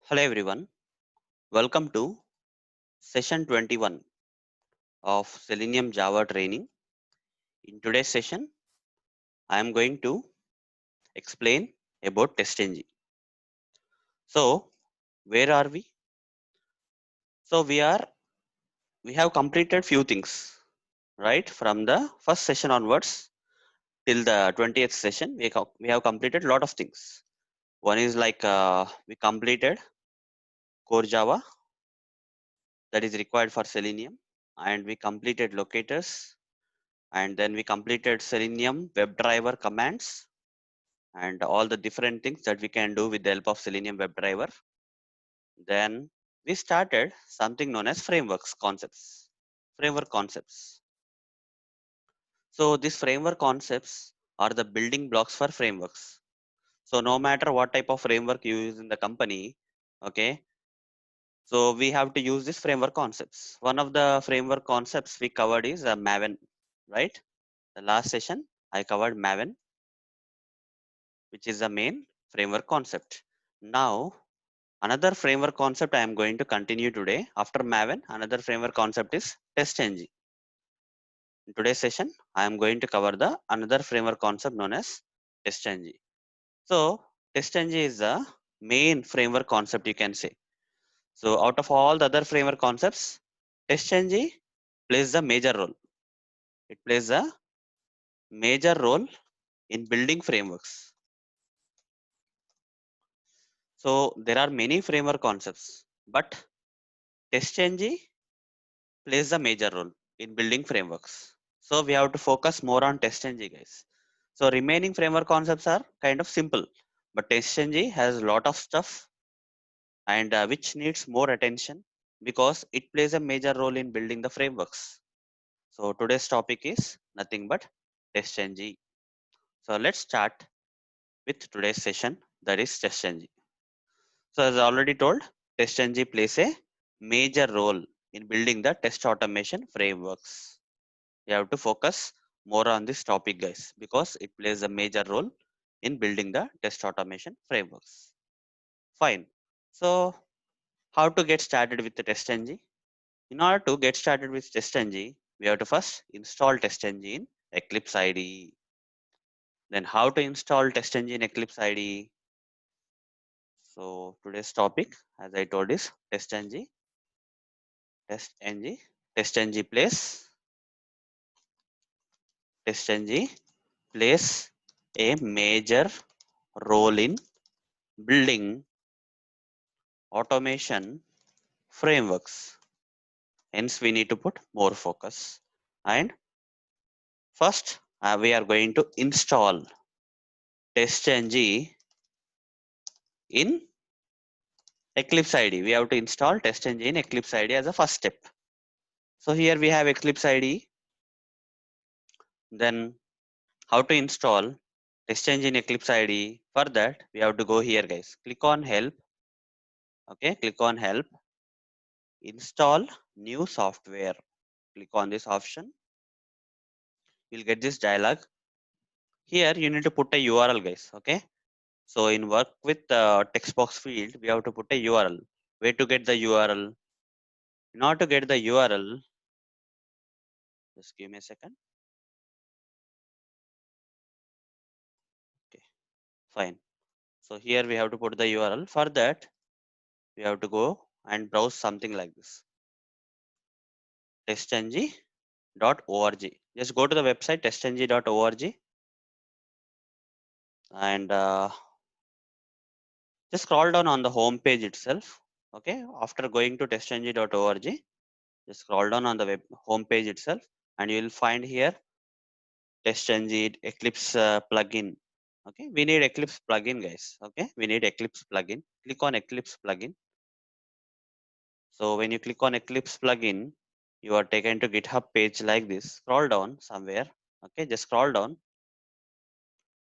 Hello everyone, welcome to session 21 of Selenium Java training. In today's session, I am going to explain about TestNG. So, where are we? So, we have completed few things, right? From the first session onwards till the 20th session, we have completed a lot of things. One is like we completed core Java that is required for Selenium, and we completed locators, and then we completed Selenium WebDriver commands and all the different things that we can do with the help of Selenium WebDriver. Then we started something known as frameworks concepts. Framework concepts. So these framework concepts are the building blocks for frameworks. So no matter what type of framework you use in the company, okay, so we have to use this framework concepts. One of the framework concepts we covered is Maven, right? The last session I covered Maven, which is the main framework concept. Now another framework concept I am going to continue today. After Maven, another framework concept is TestNG. In today's session, I am going to cover the another framework concept known as TestNG. So TestNG is the main framework concept you can say. So out of all the other framework concepts, TestNG plays the major role. It plays a major role in building frameworks. So there are many framework concepts, but TestNG plays a major role in building frameworks. So we have to focus more on TestNG, guys. So remaining framework concepts are kind of simple, but TestNG has a lot of stuff and which needs more attention because it plays a major role in building the frameworks. So today's topic is nothing but TestNG. So let's start with today's session, that is TestNG. So as I already told, TestNG plays a major role in building the test automation frameworks. You have to focus more on this topic, guys, because it plays a major role in building the test automation frameworks. Fine. So how to get started with the TestNG? In order to get started with TestNG, we have to first install TestNG in Eclipse IDE. Then how to install TestNG in Eclipse IDE? So today's topic, as I told, is TestNG. TestNG. TestNG plays a major role in building automation frameworks. Hence, we need to put more focus. And first, we are going to install TestNG in Eclipse IDE. We have to install TestNG in Eclipse IDE as a first step. So here we have Eclipse IDE. Then how to install TestNG in Eclipse IDE? For that, we have to go here, guys. Click on Help. Okay, click on Help. Install new software. Click on this option. You'll get this dialog. Here you need to put a URL, guys. Okay. So in work with text box field, we have to put a URL. Where to get the URL? In order to get the URL, just give me a second. Okay, fine. So here we have to put the URL. For that, we have to go and browse something like this. testng.org. Just go to the website testng.org and just scroll down on the home page itself. Okay, after going to testng.org, just scroll down on the web home page itself, and you will find here TestNG Eclipse plugin. Okay, we need Eclipse plugin, guys. Okay, we need Eclipse plugin. Click on Eclipse plugin. So when you click on Eclipse plugin, you are taken to GitHub page like this. Scroll down somewhere. Okay, just scroll down.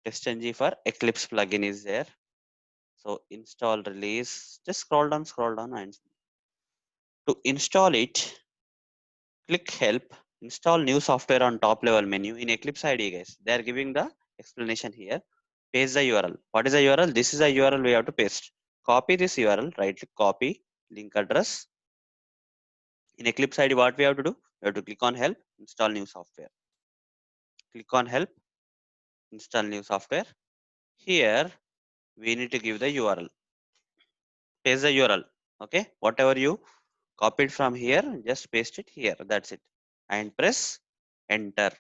TestNG for Eclipse plugin is there. So install release. Just scroll down, and to install it, click help. Install new software on top level menu in Eclipse IDE, guys. They are giving the explanation here. Paste the URL. What is the URL? This is the URL we have to paste. copy this URL, right click, copy link address. In Eclipse ID, what we have to do? We have to click on help, install new software. Click on help, install new software. Here we need to give the URL. Paste the URL. Okay, whatever you copied from here, just paste it here. That's it. And press enter.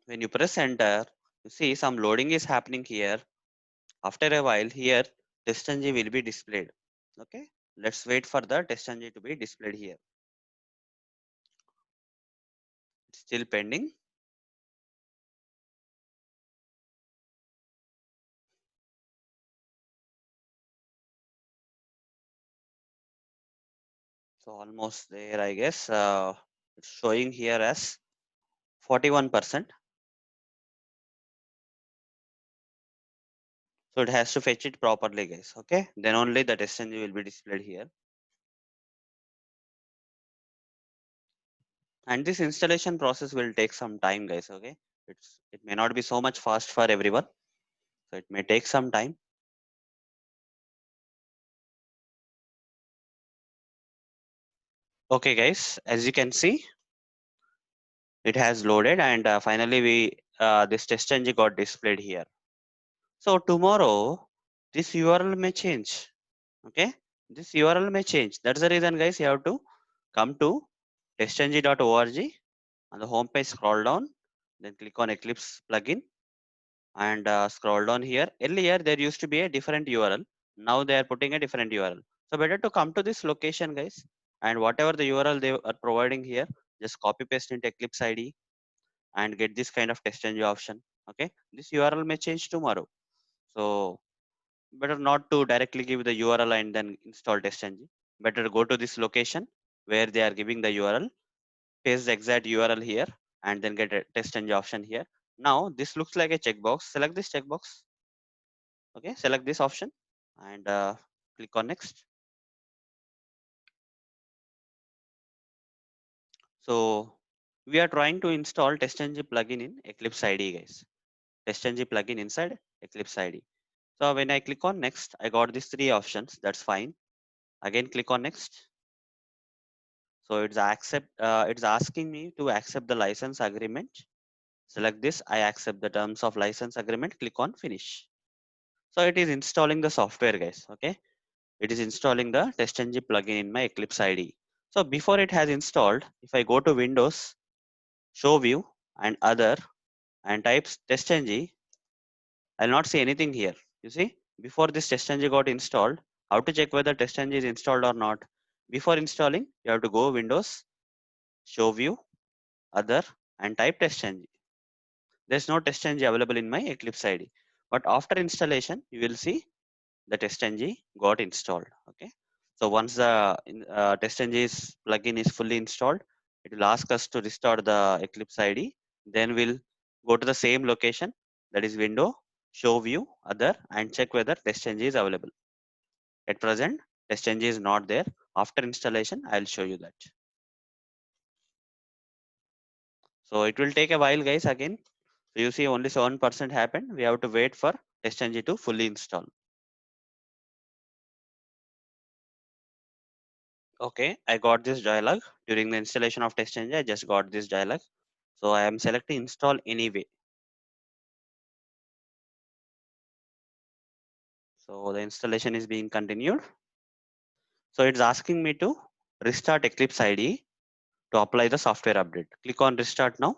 When you press enter, you see some loading is happening here. After a while, here TestNG will be displayed. Okay, let's wait for the TestNG to be displayed here. It's still pending. So almost there, I guess. It's showing here as 41%. So it has to fetch it properly, guys. Okay, then only the TestNG will be displayed here. And this installation process will take some time, guys. Okay, it may not be so much fast for everyone, so it may take some time. Okay, guys, as you can see, it has loaded, and finally we this TestNG got displayed here. So tomorrow this URL may change. Okay, this URL may change. That's the reason, guys, you have to come to testng.org. On the home page, scroll down, then click on Eclipse plugin, and scroll down here. Earlier there used to be a different URL. Now they are putting a different URL. So better to come to this location, guys, and whatever the URL they are providing here, just copy paste into Eclipse ID and get this kind of TestNG option. Okay, this URL may change tomorrow. So better not to directly give the URL and then install TestNG. Better go to this location where they are giving the URL, paste the exact URL here, and then get a TestNG option here. Now this looks like a checkbox. Select this checkbox. Okay, select this option and click on next. So we are trying to install TestNG plugin in Eclipse ID, guys. TestNG plugin inside Eclipse ID. So when I click on next, I got these three options. That's fine. Again, click on next. So it's asking me to accept the license agreement. Select this. I accept the terms of license agreement. Click on finish. So it is installing the software, guys. Okay. It is installing the TestNG plugin in my Eclipse IDE. So before it has installed, if I go to Windows, show view and other and types TestNG, I'll not see anything here. You see, before this TestNG got installed, how to check whether TestNG is installed or not? Before installing, you have to go Windows, show view, other and type TestNG. There's no TestNG available in my Eclipse ID. But after installation, you will see the TestNG got installed. Okay. So once the TestNG's plugin is fully installed, it will ask us to restore the Eclipse ID. Then we'll go to the same location, that is window, show view, other, and check whether TestNG is available. At present, TestNG is not there. After installation, I'll show you that. So it will take a while, guys. Again, so you see only 7% happened. We have to wait for TestNG to fully install. Okay, I got this dialog during the installation of TestNG. I just got this dialog. So I am selecting install anyway. So the installation is being continued. So it's asking me to restart Eclipse IDE to apply the software update. Click on restart now.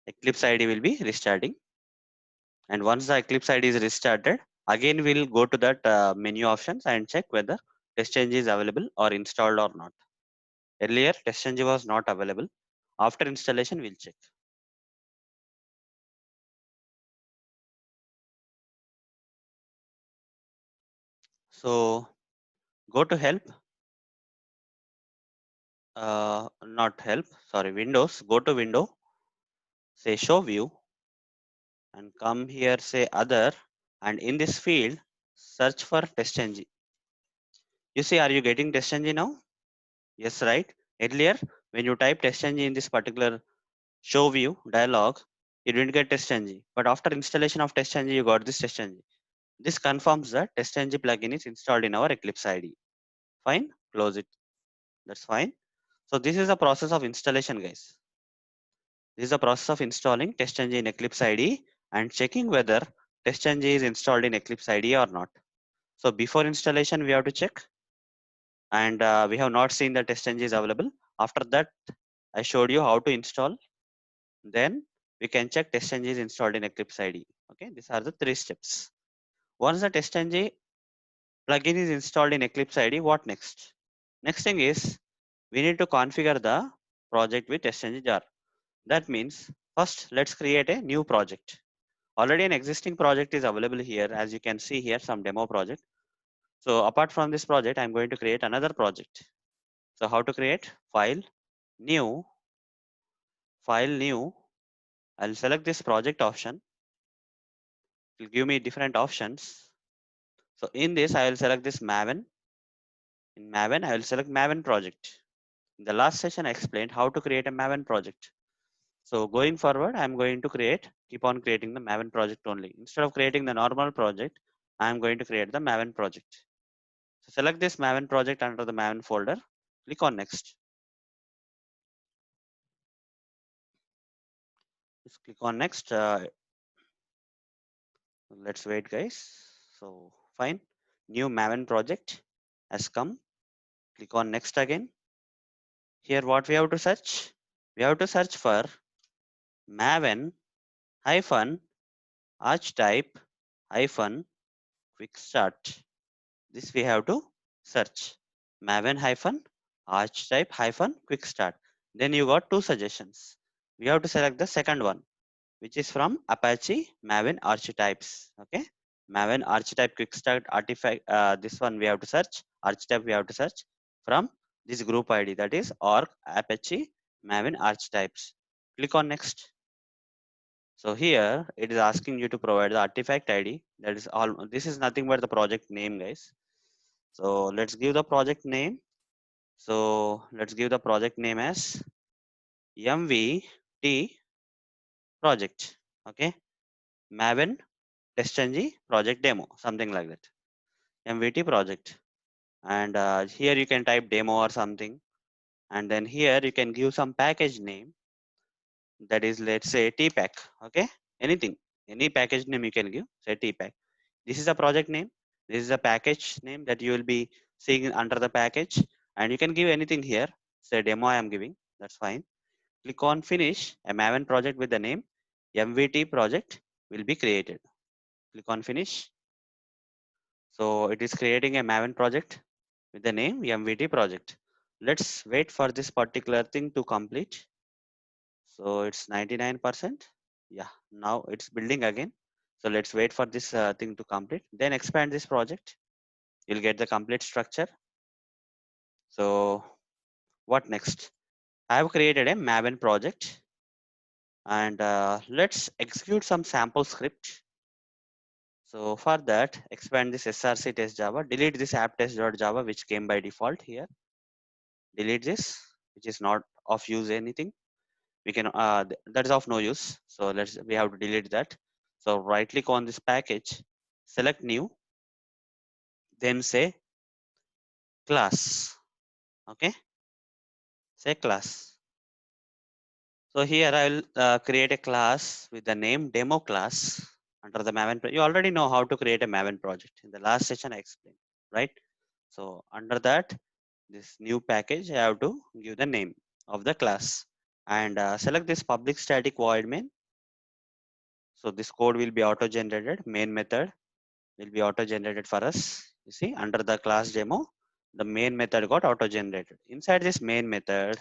Eclipse IDE will be restarting. And once the Eclipse IDE is restarted, again we'll go to that menu options and check whether TestNG is available or installed or not. Earlier TestNG was not available. After installation, we'll check. So go to help, not help, sorry, Windows, go to window, say show view and come here, say other, and in this field, search for TestNG. You see, are you getting TestNG now? Yes, right? Earlier, when you type TestNG in this particular show view dialog, you didn't get TestNG, but after installation of TestNG, you got this TestNG. This confirms that TestNG plugin is installed in our Eclipse IDE. Fine, close it. That's fine. So this is the process of installation, guys. This is the process of installing TestNG in Eclipse IDE and checking whether TestNG is installed in Eclipse IDE or not. So before installation, we have to check, and we have not seen that TestNG is available. After that, I showed you how to install. Then we can check TestNG is installed in Eclipse IDE. Okay, these are the 3 steps. Once the TestNG plugin is installed in Eclipse IDE, what next? Next thing is we need to configure the project with TestNG jar. That means first let's create a new project. Already an existing project is available here, as you can see here, some demo project. So apart from this project, I'm going to create another project. So how to create? New, file new. I'll select this project option. It will give me different options. So in this, I will select this Maven. In Maven, I will select Maven project. In the last session, I explained how to create a Maven project. So going forward, I'm going to keep on creating the Maven project only. Instead of creating the normal project, I'm going to create the Maven project. So select this Maven project under the Maven folder. Click on next. Just click on next. Let's wait, guys. So fine. New Maven project has come. Click on next again. Here, what we have to search? We have to search for Maven hyphen archetype hyphen quick start. This we have to search. Maven hyphen archetype hyphen quick start. Then you got 2 suggestions. We have to select the second one, which is from Apache Maven archetypes. Okay, Maven archetype quick start artifact. This one we have to search. Archetype we have to search from this group ID, that is org Apache Maven archetypes. Click on next. So here it is asking you to provide the artifact ID. That is all. This is nothing but the project name, guys. So let's give the project name. So let's give the project name as MVT project. Okay, Maven TestNG project demo, something like that. MVT project. And here you can type demo or something. And then here you can give some package name, that is, let's say TPack. Okay, anything, any package name you can give, say TPack. This is a project name. This is a package name that you will be seeing under the package. And you can give anything here. Say demo I am giving. That's fine. Click on finish. A Maven project with the name MVT project will be created. Click on finish. So it is creating a Maven project with the name MVT project. Let's wait for this particular thing to complete. So it's 99%. Yeah, now it's building again. So let's wait for this thing to complete. Then expand this project. You'll get the complete structure. So what next? I have created a Maven project, and let's execute some sample script. So for that, expand this src test Java, delete this app test.java, which came by default here. Delete this, which is not of use anything. We can that is of no use. So we have to delete that. So right click on this package, select new, then say class. Okay, say class. So here I will create a class with the name demo class under the Maven. You already know how to create a Maven project. In the last session I explained, right? So under that, this new package, I have to give the name of the class and select this public static void main. So this code will be auto generated. Main method will be auto generated for us. You see, under the class demo, the main method got auto generated. Inside this main method,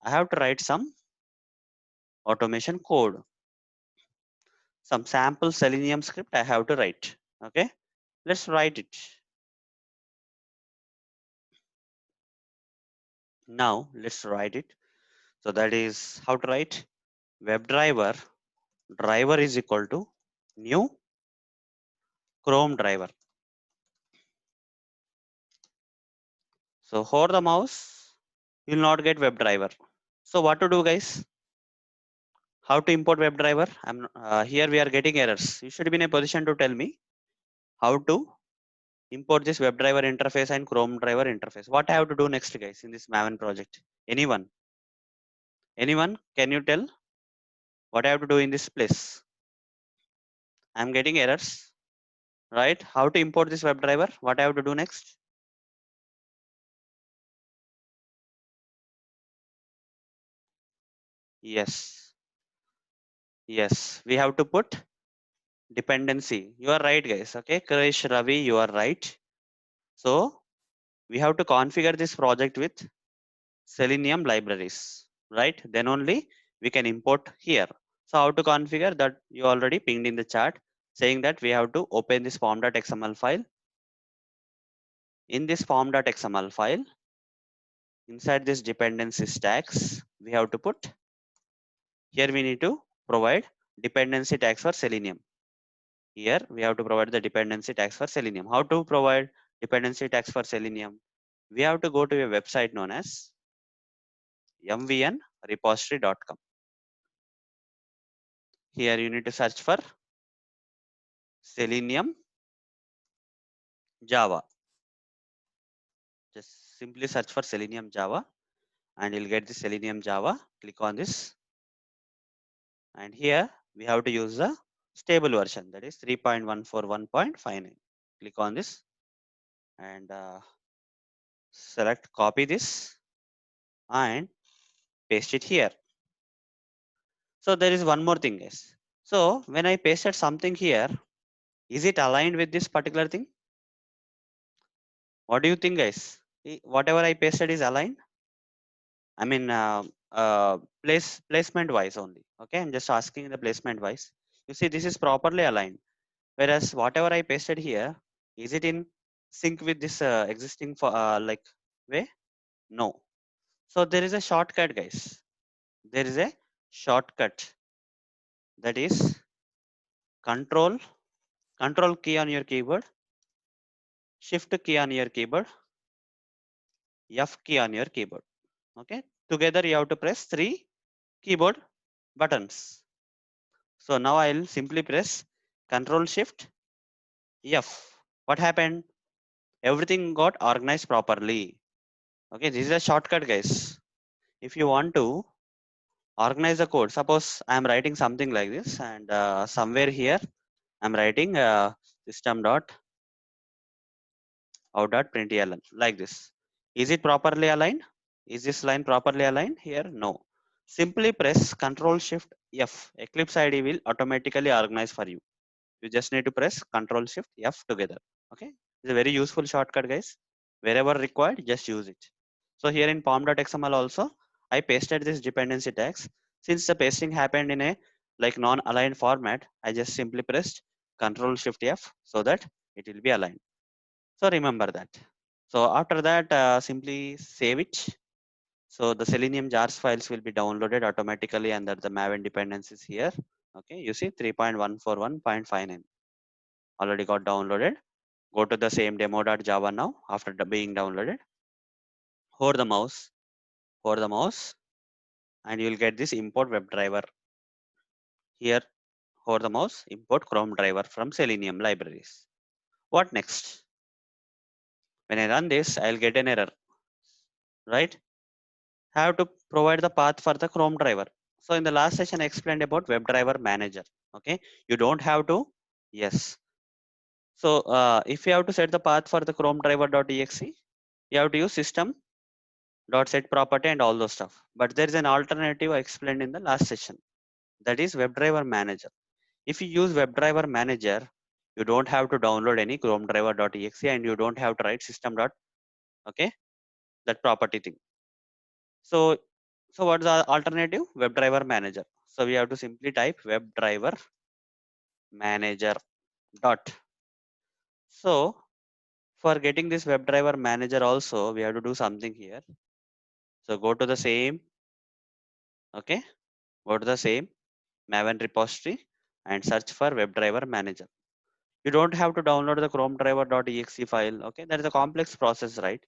I have to write some automation code. Some sample Selenium script I have to write. Okay, let's write it. Now let's write it. So that is how to write WebDriver. Driver is equal to new Chrome driver. So hover the mouse, you will not get WebDriver. So what to do, guys? how to import WebDriver. Here we are getting errors. You should be in a position to tell me how to import this WebDriver interface and Chrome driver interface. What I have to do next, guys, in this Maven project? Anyone? Anyone? Can you tell what I have to do in this place? I'm getting errors, right? How to import this WebDriver? What I have to do next? Yes, yes, we have to put dependency. You are right, guys. Okay, Krish, Ravi, you are right. So we have to configure this project with Selenium libraries, right? Then only we can import here. So how to configure that? You already pinged in the chat saying that we have to open this form.xml file. In this form.xml file, inside this dependency stacks, we have to put, here we need to provide dependency tags for Selenium. Here we have to provide the dependency tags for Selenium. How to provide dependency tags for Selenium? We have to go to a website known as mvnrepository.com. Here you need to search for Selenium Java. Just simply search for Selenium Java and you'll get the Selenium Java. Click on this. And here we have to use the stable version, that is 3.141.59. Click on this and select copy this and paste it here. So there is one more thing, guys. So when I pasted something here, is it aligned with this particular thing? What do you think, guys? Whatever I pasted is aligned? I mean, placement wise only. Okay, I'm just asking the placement wise. You see, this is properly aligned. Whereas whatever I pasted here, is it in sync with this existing like way? No. So there is a shortcut, guys. There is a shortcut, that is control key on your keyboard, shift key on your keyboard, F key on your keyboard. Okay. Together you have to press 3 keyboard buttons. So now I'll simply press Control Shift F. What happened? Everything got organized properly. Okay, this is a shortcut, guys. If you want to organize the code, suppose I'm writing something like this, and somewhere here I'm writing system.out.println like this. Is it properly aligned? Is this line properly aligned here? No. Simply press Control Shift F. Eclipse IDE will automatically organize for you. You just need to press Control Shift F together. Okay, it's a very useful shortcut, guys. Wherever required, just use it. So here in pom.xml also, I pasted this dependency tags. Since the pasting happened in a like non-aligned format, I just simply pressed Control Shift F so that it will be aligned. So remember that. So after that, simply save it. So the Selenium jars files will be downloaded automatically under the Maven dependencies here. Okay, you see 3.141.59 already got downloaded. Go to the same demo.java now after being downloaded. Hold the mouse, and you will get this import WebDriver. Here, hold the mouse, import Chrome driver from Selenium libraries. What next? When I run this, I'll get an error, right? Have to provide the path for the Chrome driver. So in the last session, I explained about WebDriver manager. Okay, you don't have to. Yes. So if you have to set the path for the Chrome driver.exe, you have to use system.set property and all those stuff. But there is an alternative I explained in the last session. That is WebDriver manager. If you use WebDriver manager, you don't have to download any Chrome driver.exe and you don't have to write system. Okay, that property thing. So what's the alternative? WebDriver manager. So we have to simply type WebDriver manager dot. So for getting this WebDriver manager also, we have to do something here. So go to the same, okay, go to the same Maven repository and search for WebDriver manager. You don't have to download the Chrome driver.exe file. Okay, that is a complex process, right?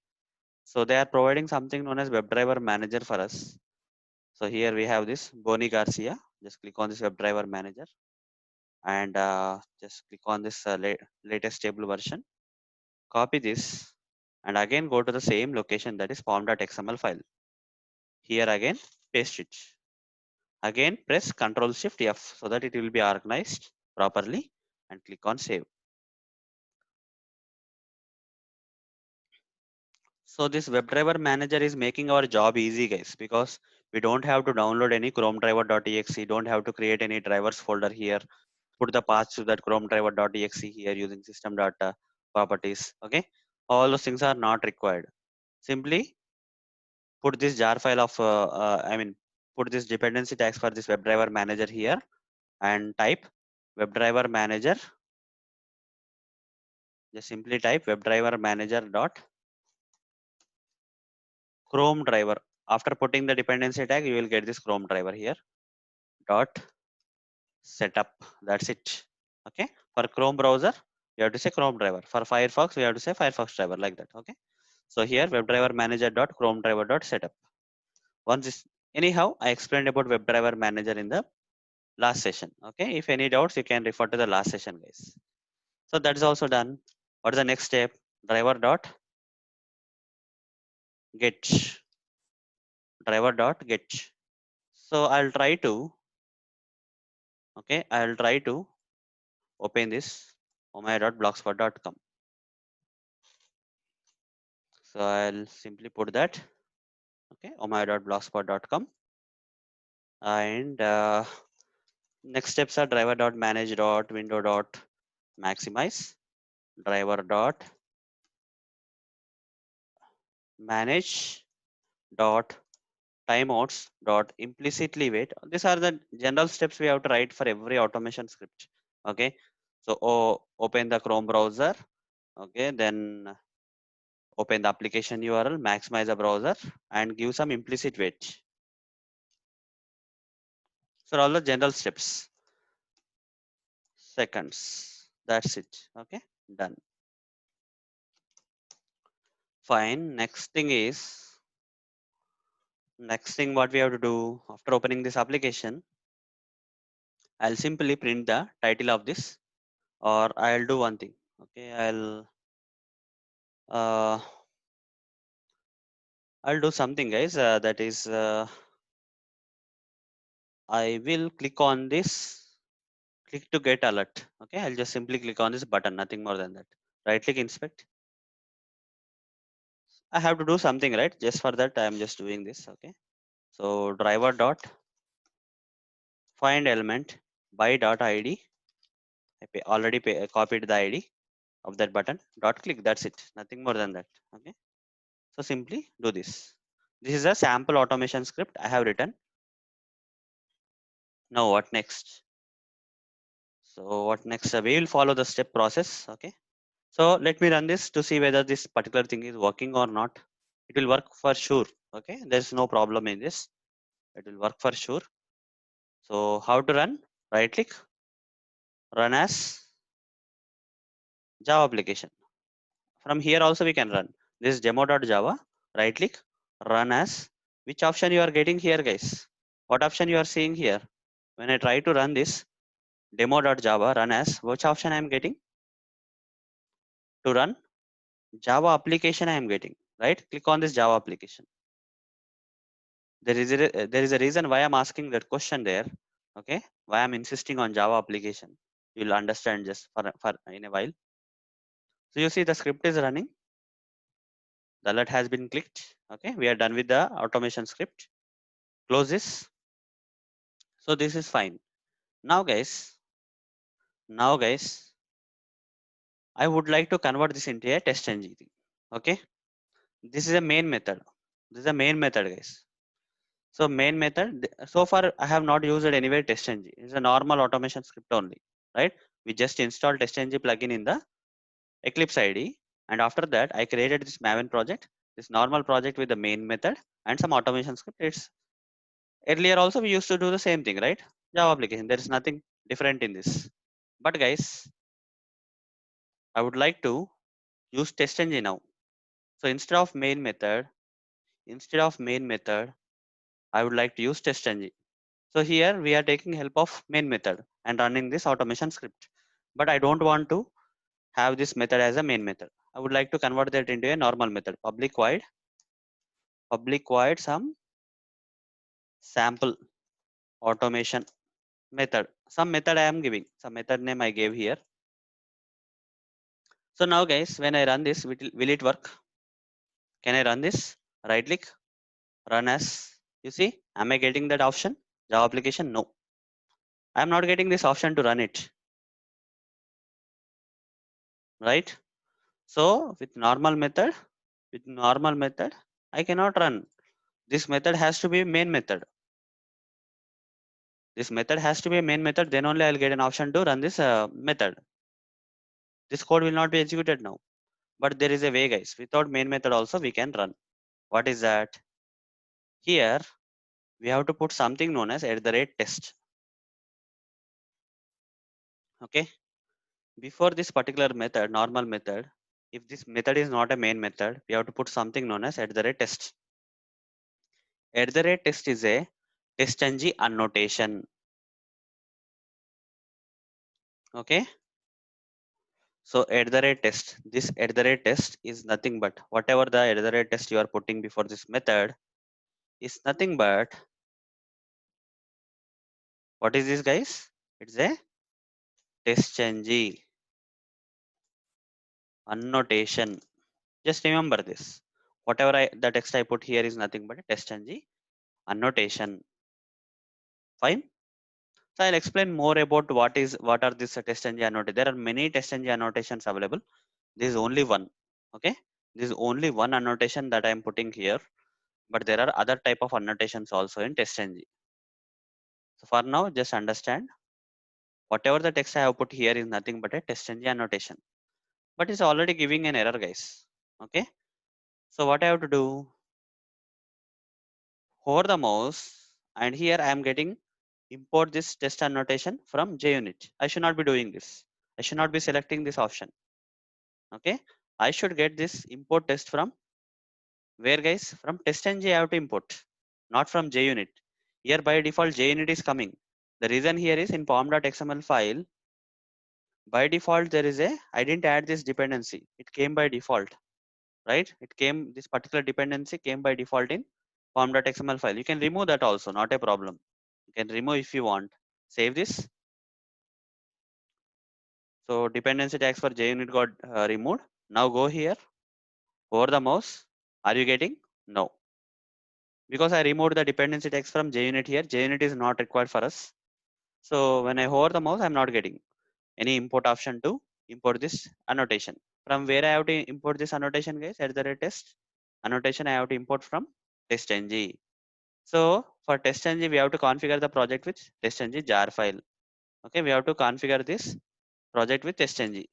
So they are providing something known as WebDriver manager for us. So here we have this Boni Garcia. Just click on this WebDriver Manager and just click on this latest stable version. Copy this and again go to the same location, that is pom.xml file. Here again paste it. Again press Ctrl Shift F so that it will be organized properly and click on save. So this WebDriver Manager is making our job easy, guys, because we don't have to download any Chrome driver.exe, don't have to create any drivers folder here, put the path to that Chrome driver.exe here using system data properties. Okay, all those things are not required. Simply put this jar file of put this dependency tags for this WebDriver Manager here and type WebDriver Manager. Just simply type WebDriver Manager dot Chrome driver. After putting the dependency tag, you will get this Chrome driver here dot setup. That's it. Okay. For Chrome browser, you have to say Chrome driver. For Firefox, we have to say Firefox driver, like that. Okay. So here WebDriver Manager dot Chrome driver dot setup. Once this, anyhow, I explained about WebDriver Manager in the last session. Okay. If any doubts, you can refer to the last session, guys. So that is also done. What is the next step? Driver dot get. Driver dot get. So I'll try to. Okay. I'll try to open this omaya.blogspot.com. So I'll simply put that. Okay, omaya.blogspot.com. And next steps are driver.manage.window.maximize, driver.manage.timeouts.implicitly wait. These are the general steps we have to write for every automation script. Okay, so open the Chrome browser. Okay, then open the application URL, maximize the browser, and give some implicit wait. So all the general steps. Seconds. That's it. Okay, done. Fine. Next thing what we have to do after opening this application, I'll simply print the title of this, or I'll do one thing. Okay, uh, I'll do something, guys. That is, I will click on this. Click to get alert. Okay, I'll just simply click on this button. Nothing more than that. Right click inspect. I have to do something, right? Just for that, I am just doing this. Okay. So driver dot find element by dot id. Already copied the id of that button. Dot click. That's it. Nothing more than that. Okay. So simply do this. This is a sample automation script I have written. Now what next? So what next? We will follow the step process. Okay. So let me run this to see whether this particular thing is working or not. It will work for sure. Okay. There's no problem in this. It will work for sure. So how to run? Right click, run as Java application. From here also we can run. This is demo.java. Right click, run as. Which option you are getting here, guys? What option you are seeing here? When I try to run this demo.java, run as, which option I am getting? To run Java application I am getting. Right? Click on this Java application. There is a reason why I'm asking that question there. Okay, why I'm insisting on Java application. You'll understand just for in a while. So you see the script is running. The alert has been clicked. Okay, we are done with the automation script. Close this. So this is fine. Now guys, I would like to convert this into a test engine. Okay, this is a main method. This is a main method, guys. So main method. So far, I have not used it anywhere test engine. It's a normal automation script only, right? We just install test engine plugin in the Eclipse IDE, and after that, I created this Maven project, this normal project with the main method and some automation script. It's earlier also we used to do the same thing, right? Java application. There is nothing different in this. But guys, I would like to use test engine now. So instead of main method, I would like to use test engine. So here we are taking help of main method and running this automation script. But I don't want to have this method as a main method. I would like to convert that into a normal method. Public void some sample automation method. Some method I am giving. Some method name I gave here. So now guys, when I run this, will it work? Can I run this? Right click, run as. You see, am I getting that option? Java application? No. I am not getting this option to run it. Right? So with normal method, I cannot run. This method has to be main method. This method has to be a main method. Then only I'll get an option to run this method. This code will not be executed now. But there is a way, guys. Without main method also we can run. What is that? Here we have to put something known as @test. Okay. Before this particular method, normal method, if this method is not a main method, we have to put something known as @test. @test is a testng annotation. Okay. So @test, this @test is nothing but whatever the @test you are putting before this method is nothing but, what is this guys? It's a testng annotation. Just remember this. Whatever the text I put here is nothing but a testng annotation. Fine. So I'll explain more about what are these testng annotation. There are many testng annotations available. This is only one. Okay. This is only one annotation that I am putting here, but there are other type of annotations also in testng. So for now, just understand whatever the text I have put here is nothing but a testng annotation, but it's already giving an error, guys. Okay. So what I have to do? Hover the mouse, and here I am getting import this test annotation from JUnit. I should not be doing this. I should not be selecting this option. Okay. I should get this import test from where, guys? From testng I have to import, not from JUnit. Here by default JUnit is coming. The reason here is in pom.xml file, by default there is a, I didn't add this dependency. It came by default, right? It came, this particular dependency came by default in pom.xml file. You can remove that also, not a problem. You can remove if you want. Save this. So dependency tags for JUnit got removed. Now go here, over the mouse. Are you getting? No. Because I removed the dependency tags from JUnit here. JUnit is not required for us. So when I hover the mouse, I'm not getting any import option to import this annotation. From where I have to import this annotation, guys? @test annotation I have to import from testng. So for testng, we have to configure the project with testng jar file. Okay, we have to configure this project with testng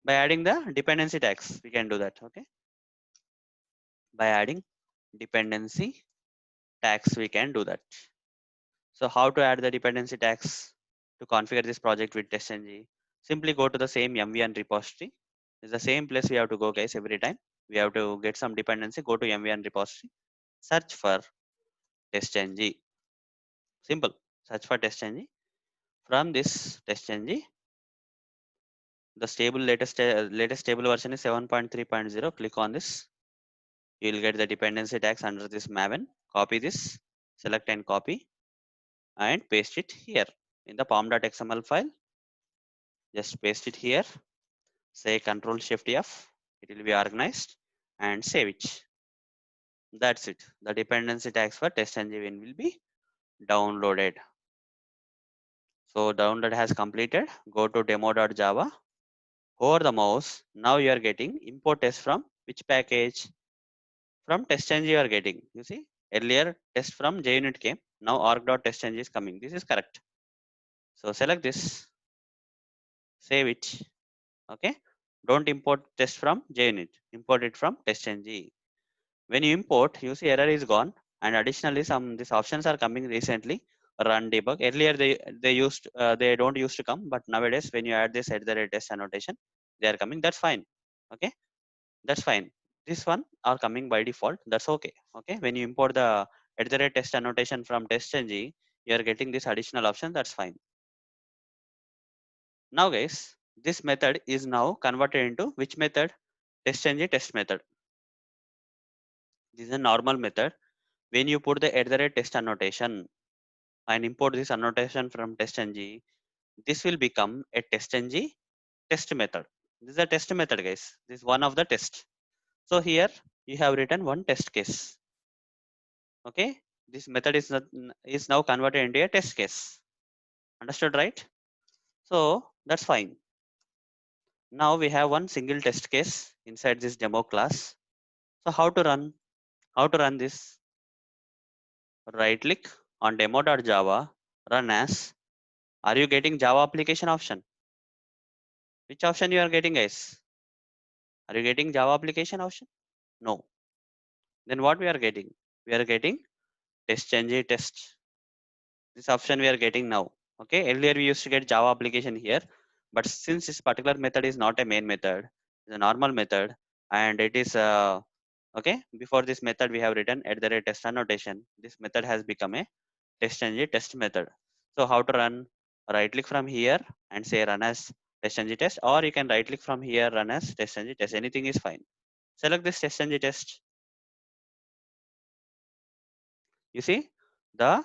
by adding the dependency tags. We can do that. Okay, by adding dependency tags, we can do that. So how to add the dependency tags to configure this project with testng? Simply go to the same MVN repository. It's the same place we have to go, guys. Every time we have to get some dependency, go to MVN repository, search for testng. Simple. Search for testng. From this testng, the stable latest stable version is 7.3.0. Click on this. You will get the dependency tags under this Maven. Copy this, select and copy, and paste it here in the pom.xml file. Just paste it here. Say Control Shift F. It will be organized, and save it. That's it. The dependency tags for testng will be downloaded. So download has completed. Go to demo.java. Hover the mouse. Now you are getting import test from which package? From testng you are getting. You see, earlier test from JUnit came. Now org.testng is coming. This is correct. So select this, save it. Okay. Don't import test from JUnit. Import it from testng. When you import, you see error is gone. And additionally, some these options are coming recently. Run debug. Earlier they don't used to come, but nowadays when you add this @test annotation, they are coming. That's fine. Okay. That's fine. This one are coming by default. That's okay. Okay. When you import the @test annotation from testng, you are getting this additional option, that's fine. Now guys, this method is now converted into which method? TestNG test method. This is a normal method. When you put the @test annotation and import this annotation from TestNG, this will become a TestNG test method. This is a test method guys. This is one of the test. So here you have written one test case. Okay. This method is now converted into a test case. Understood, right? So that's fine. Now we have one single test case inside this demo class. So how to run? How to run this? Right click on demo.java, run as. Are you getting Java application option? Which option you are getting guys? Are you getting Java application option? No. Then what we are getting? We are getting TestNG test. This option we are getting now. Okay. Earlier we used to get Java application here, but since this particular method is not a main method, it's a normal method, and it is okay. Before this method we have written @test annotation. This method has become a TestNG test method. So how to run? Right click from here and say run as TestNG test, or you can right click from here, run as TestNG test. Anything is fine. Select this TestNG test. You see the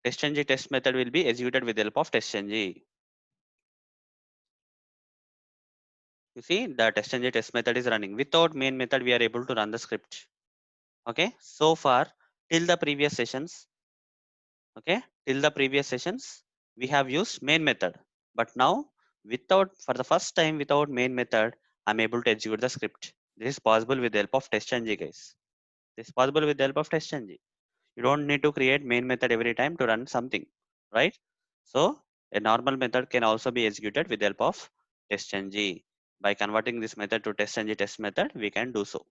TestNG test method will be executed with the help of TestNG. You see the TestNG test method is running. Without main method, we are able to run the script. Okay. So far, till the previous sessions, okay, till the previous sessions, we have used main method. But now, for the first time, without main method, I'm able to execute the script. This is possible with the help of TestNG, guys. This is possible with the help of TestNG. You don't need to create main method every time to run something, right? So a normal method can also be executed with the help of TestNG. By converting this method to TestNG test method, we can do so.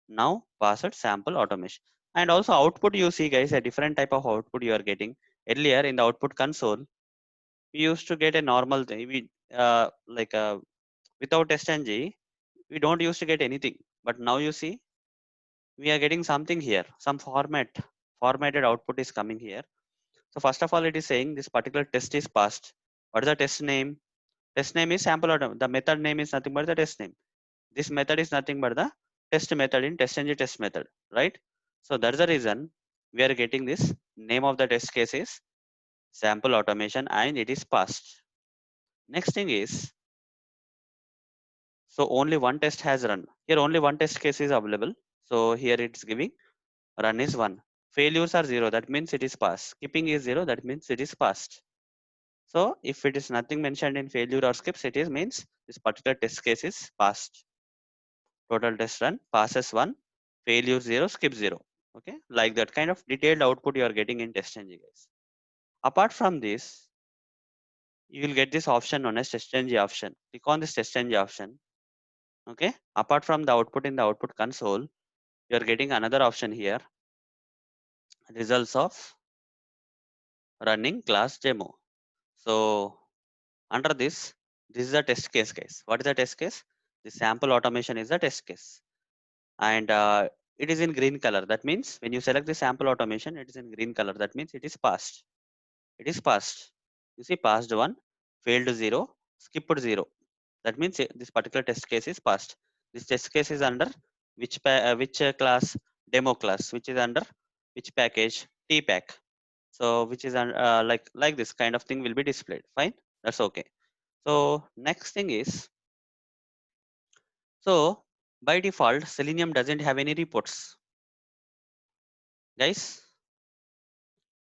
Now pass it sample automation. And also output, you see guys, a different type of output you are getting. Earlier in the output console, we used to get a normal thing. Without TestNG, we don't used to get anything. But now you see, we are getting something here. Some formatted output is coming here. So first of all, it is saying this particular test is passed. What is the test name? Test name is sample automation. The method name is nothing but the test name. This method is nothing but the test method in TestNG test method, right? So that's the reason we are getting this name of the test case is sample automation and it is passed. Next thing is, so only one test has run. Here only one test case is available. So here it's giving run is 1. Failures are 0. That means it is passed. Skipping is 0. That means it is passed. So if it is nothing mentioned in failure or skips, it is means this particular test case is passed. Total test run passes 1, failure 0, skip 0. Okay, like that kind of detailed output you are getting in TestNG, guys. Apart from this, you will get this option known as TestNG option. Click on this TestNG option. Okay, apart from the output in the output console, you are getting another option here, results of running class demo. So under this is a test case, guys. What is the test case? The sample automation is the test case, and it is in green color. That means when you select the sample automation, it is in green color. That means it is passed. It is passed. You see, passed 1, failed 0, skipped 0. That means this particular test case is passed. This test case is under which class? Demo class, which is under which package? TPack. So which is like this kind of thing will be displayed. Fine, that's okay. So next thing is, so by default, Selenium doesn't have any reports, guys.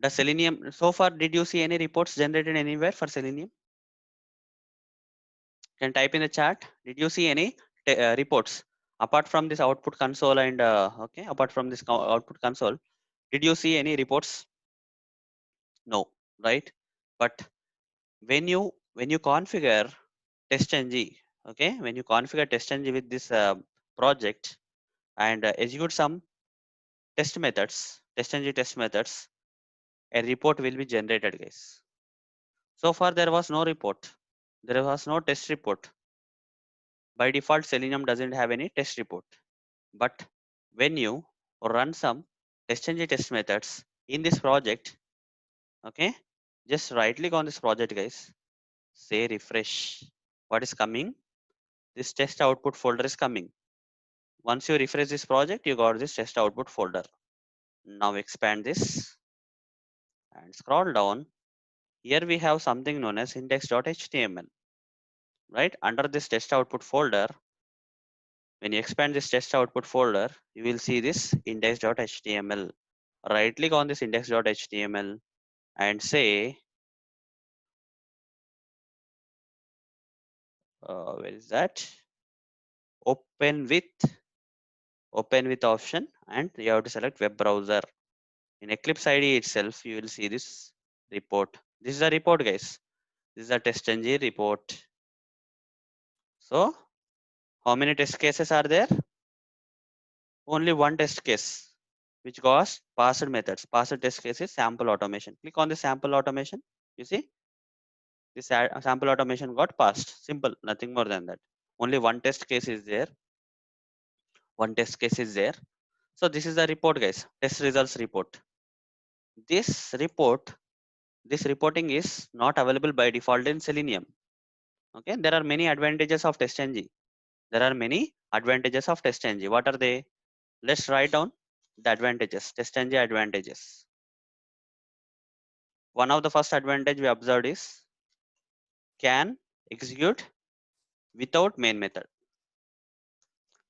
The Selenium, so far, did you see any reports generated anywhere for Selenium? Can type in the chat. Did you see any reports apart from this output console and okay, apart from this output console, did you see any reports? No, right? But when you configure TestNG, okay, when you configure TestNG with this project and execute some test methods, TestNG test methods, a report will be generated, guys. So far, there was no report. There was no test report. By default, Selenium doesn't have any test report. But when you run some TestNG test methods in this project, Okay, just right click on this project, guys. Say refresh. What is coming? This test output folder is coming. Once you refresh this project, you got this test output folder. Now expand this and scroll down. Here we have something known as index.html. Right under this test output folder, when you expand this test output folder, you will see this index.html. Right click on this index.html and say, where is that? Open with option, and you have to select web browser. In Eclipse IDE itself, you will see this report. This is a report, guys. This is a TestNG report. So, how many test cases are there? Only one test case, which was passed methods. Passed test case is sample automation. Click on the sample automation. You see, this sample automation got passed. Simple, nothing more than that. Only one test case is there. One test case is there. So this is the report, guys. Test results report. This report, this reporting is not available by default in Selenium. Okay, there are many advantages of TestNG. There are many advantages of TestNG. What are they? Let's write down the advantages. TestNG advantages. One of the first advantage we observed is can execute without main method.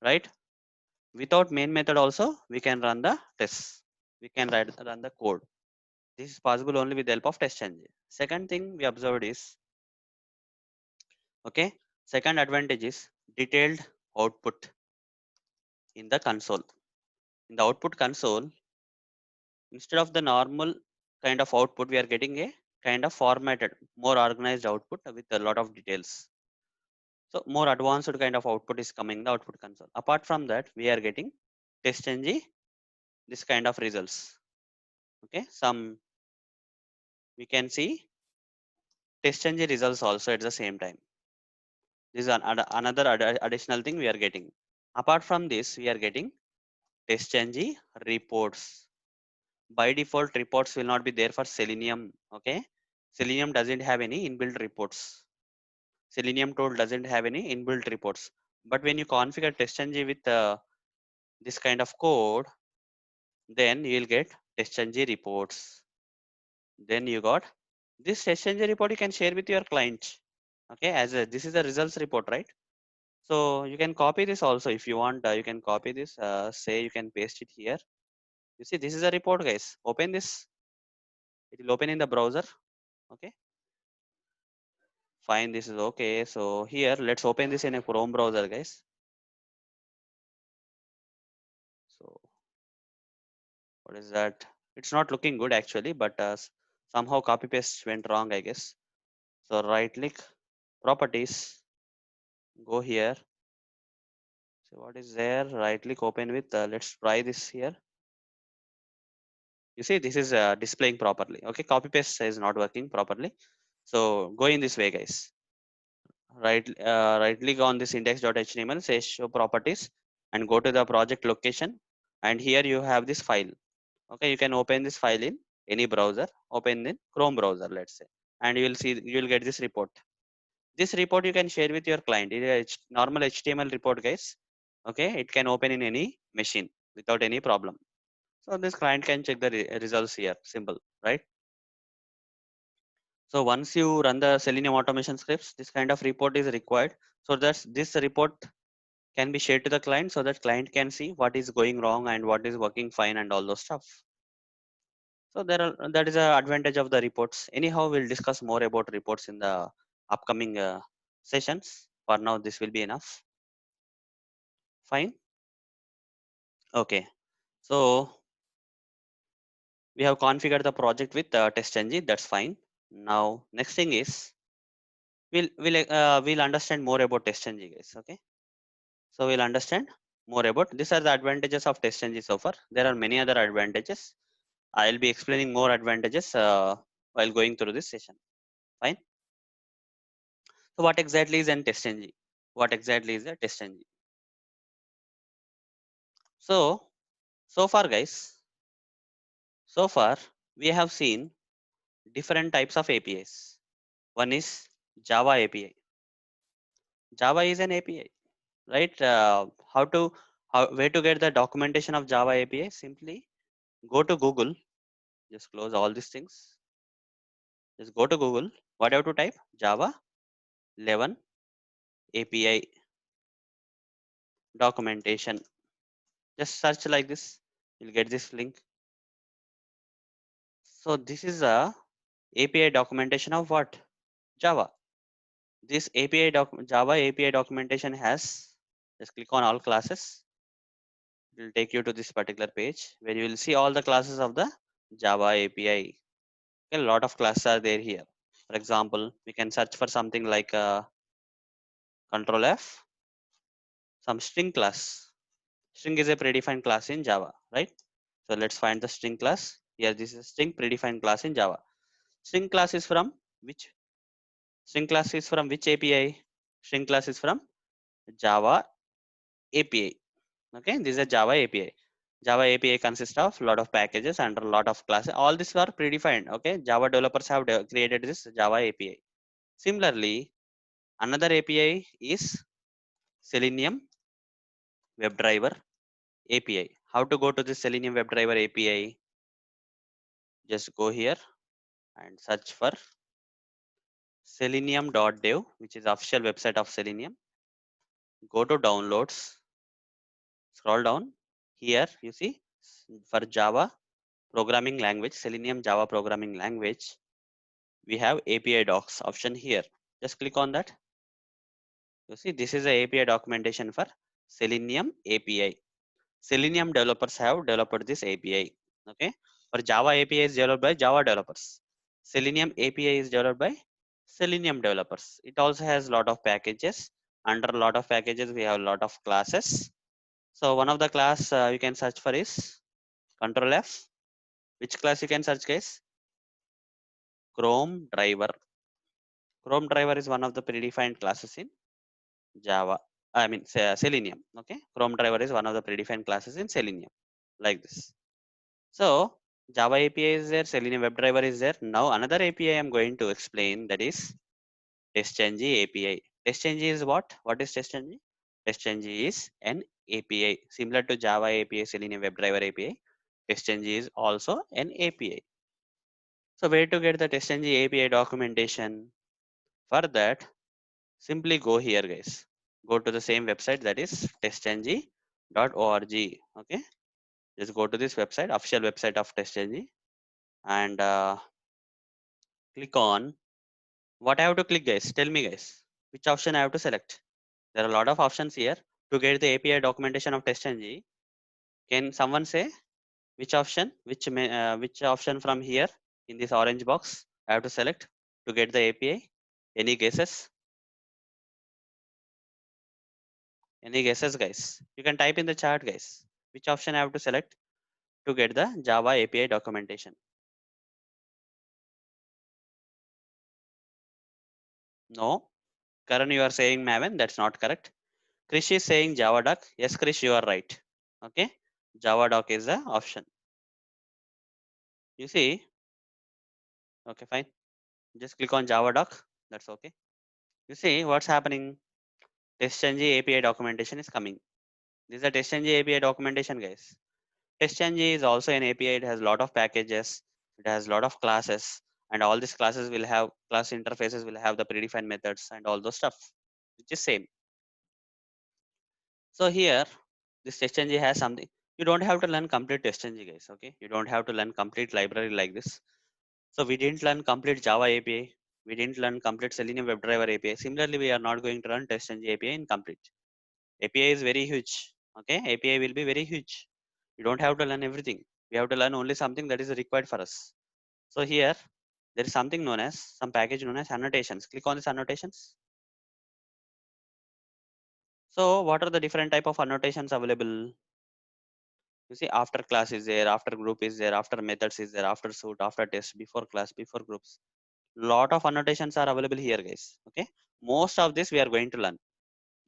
Right? Without main method also we can run the tests. We can run the code. This is possible only with the help of TestNG. Second thing we observed is, okay, second advantage is detailed output in the console. In the output console, instead of the normal kind of output, we are getting a kind of formatted, more organized output with a lot of details. So more advanced kind of output is coming in the output console. Apart from that, we are getting TestNG, this kind of results. Okay, some we can see TestNG results also at the same time. This is another additional thing we are getting. Apart from this, we are getting TestNG reports. By default, reports will not be there for Selenium. Okay, Selenium doesn't have any inbuilt reports. Selenium tool doesn't have any inbuilt reports. But when you configure TestNG with this kind of code, then you will get TestNG reports. Then you got this TestNG report you can share with your client. Okay, this is the results report, right? So you can copy this also if you want. You can copy this. Say you can paste it here. You see, this is a report, guys. Open this. It will open in the browser. Okay, fine. This is okay. So here, let's open this in a Chrome browser, guys. So what is that? It's not looking good actually, but somehow copy paste went wrong, I guess. So right click, properties, go here. So what is there? Right click, open with. Let's try this here. You see, this is displaying properly. Okay, copy paste is not working properly. So go in this way, guys. Right click on this index.html, say show properties, and go to the project location. And here you have this file. Okay, you can open this file in any browser. Open in Chrome browser, let's say, and you will see, you will get this report. This report you can share with your client. It is a normal HTML report, guys. Okay, it can open in any machine without any problem. So this client can check the results here. Simple, right? So once you run the Selenium automation scripts, this kind of report is required. So that this report can be shared to the client so that client can see what is going wrong and what is working fine and all those stuff. So that is a advantage of the reports. Anyhow, we'll discuss more about reports in the upcoming sessions. For now, this will be enough. Fine. Okay. So we have configured the project with TestNG. That's fine. Now, next thing is we'll understand more about TestNG, guys. Okay. So we'll understand more about these are the advantages of TestNG so far. There are many other advantages. I'll be explaining more advantages while going through this session. Fine. So what exactly is an TestNG? What exactly is a TestNG? So far, guys, so far we have seen different types of APIs. One is Java API. Java is an API, right? Where to get the documentation of Java API? Simply go to Google. Just close all these things. Just go to Google. What you have to type? Java 11 API documentation. Just search like this. You'll get this link. So this is a API documentation of what? Java. This Java API documentation has, just click on all classes. It will take you to this particular page where you will see all the classes of the Java API. Okay, a lot of classes are there here. For example, we can search for something like control F, some string class. String is a predefined class in Java, right? So let's find the string class. Here, this is a string predefined class in Java. String class is from which? String class is from which API? String class is from Java API. Okay, this is a Java API. Java API consists of lot of packages and a lot of classes. All these are predefined. Okay, Java developers have created this Java API. Similarly, another API is Selenium WebDriver API. How to go to the Selenium WebDriver API? Just go here and search for selenium.dev, which is official website of Selenium. Go to downloads, scroll down. Here you see for Java programming language, Selenium Java programming language, we have API docs option here. Just click on that. You see this is the API documentation for Selenium API. Selenium developers have developed this API. Okay. For Java API is developed by Java developers. Selenium API is developed by Selenium developers. It also has a lot of packages. Under a lot of packages, we have a lot of classes. So one of the class you can search for is Control F. Which class you can search, guys? Chrome driver. Chrome driver is one of the predefined classes in Java. I mean Selenium. Okay. Chrome driver is one of the predefined classes in Selenium. Like this. So Java API is there, Selenium WebDriver is there. Now another API I'm going to explain, that is TestNG API. TestNG is what? What is TestNG? TestNG is an API similar to Java API, Selenium WebDriver API. TestNG is also an API. So where to get the TestNG API documentation? For that, simply go here, guys. Go to the same website, that is testng.org. Okay, just go to this website, official website of TestNG, and click on what I have to click, guys. Tell me, guys, which option I have to select. There are a lot of options here to get the API documentation of TestNG. Can someone say which option, which option from here in this orange box I have to select to get the API? Any guesses? Any guesses, guys? You can type in the chat, guys. Which option I have to select to get the Java API documentation? No. Karan, you are saying Maven. That's not correct. Krish is saying Java Doc. Yes, Krish, you are right. Okay. Java Doc is the option. You see? Okay, fine. Just click on Java Doc. That's okay. You see what's happening? TestNG API documentation is coming. This is the TestNG API documentation, guys. TestNG is also an API. It has a lot of packages. It has a lot of classes, and all these classes will have class interfaces will have the predefined methods and all those stuff, which is same. So here, this TestNG has something. You don't have to learn complete TestNG, guys. Okay, you don't have to learn complete library like this. So we didn't learn complete Java API. We didn't learn complete Selenium WebDriver API. Similarly, we are not going to learn TestNG API in complete. API is very huge. Okay, API will be very huge. You don't have to learn everything. We have to learn only something that is required for us. So here, there is something known as some package known as annotations. Click on these annotations. So what are the different type of annotations available? You see, after class is there, after group is there, after methods is there, after suit, after test, before class, before groups. Lot of annotations are available here, guys. Okay, most of this we are going to learn.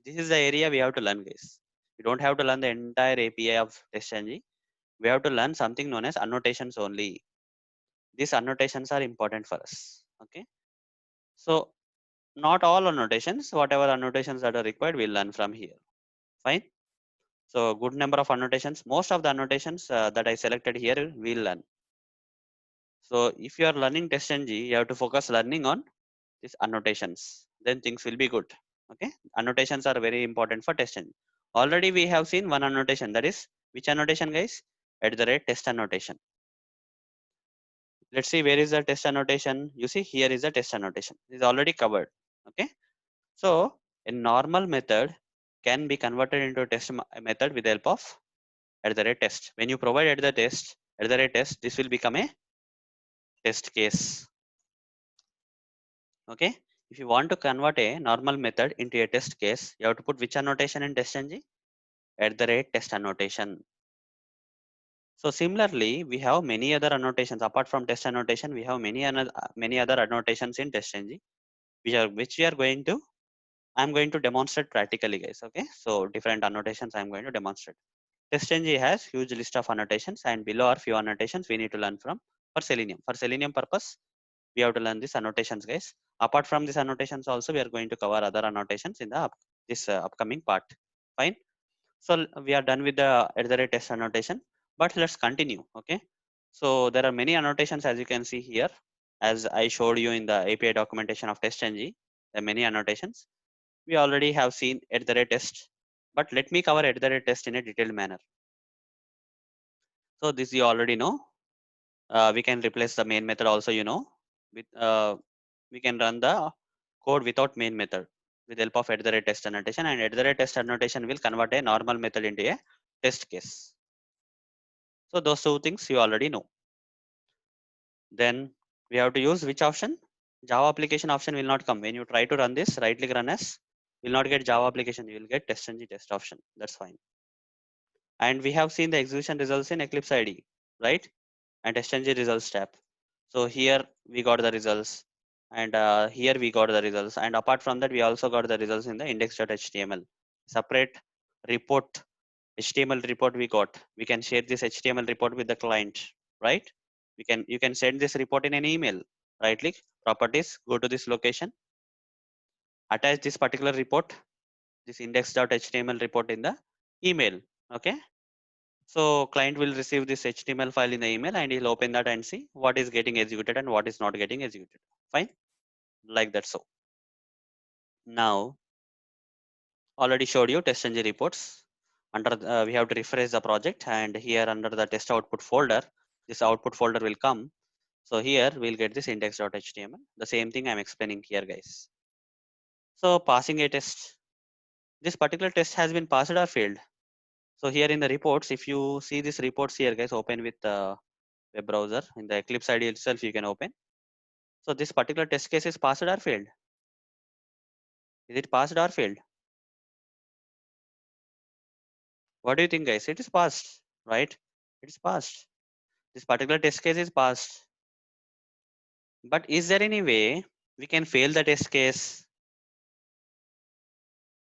This is the area we have to learn, guys. You don't have to learn the entire API of TestNG. We have to learn something known as annotations only. these annotations are important for us. Okay, so not all annotations, whatever annotations that are required, we'll learn from here. Fine. So good number of annotations. Most of the annotations that I selected here, we'll learn. So if you are learning TestNG, you have to focus learning on these annotations. Then things will be good. Okay, annotations are very important for TestNG. Already we have seen one annotation. That is which annotation, guys? At the rate test annotation. Let's see where is the test annotation. You see here is the test annotation. It is already covered. Okay, so a normal method can be converted into a test method with the help of at the rate test. When you provide at the rate test, this will become a test case. Okay, if you want to convert a normal method into a test case, you have to put which annotation in TestNG? At the rate test annotation. So similarly, we have many other annotations apart from test annotation. We have many other annotations in TestNG, which we are going to. I'm going to demonstrate practically, guys. Okay, so different annotations I'm going to demonstrate. TestNG has huge list of annotations, and below are few annotations we need to learn from for Selenium. For Selenium purpose, we have to learn these annotations, guys. Apart from these annotations, also we are going to cover other annotations in the this upcoming part. Fine. So we are done with the at the rate test annotation, but let's continue. Okay. So there are many annotations as you can see here, as I showed you in the API documentation of TestNG. There are many annotations. We already have seen at the rate test, but let me cover at the rate test in a detailed manner. So this you already know. We can replace the main method also, you know, with we can run the code without main method with help of at the rate test annotation, and at the rate test annotation will convert a normal method into a test case. So those two things you already know. Then we have to use which option? Java application option will not come. When you try to run this, right click run as, will not get Java application, you will get TestNG test option. That's fine. And we have seen the execution results in Eclipse ID, right? And TestNG results tab. So here we got the results, and here we got the results, and apart from that we also got the results in the index.html. Separate report, HTML report we got. We can share this HTML report with the client, right? You can send this report in an email. Right click, properties, go to this location, attach this particular report, this index.html report in the email. Okay. So client will receive this HTML file in the email, and he'll open that and see what is getting executed and what is not getting executed. Fine, like that. So now already showed you TestNG reports. Under we have to refresh the project, and here under the test output folder, this output folder will come. So here we'll get this index.html. The same thing I'm explaining here, guys. So passing a test. This particular test has been passed or failed. So here in the reports, if you see this reports here, guys, open with web browser in the Eclipse ID itself, you can open. So this particular test case is passed or failed? Is it passed or failed? What do you think, guys? It is passed, right? It is passed. This particular test case is passed. But is there any way we can fail the test case?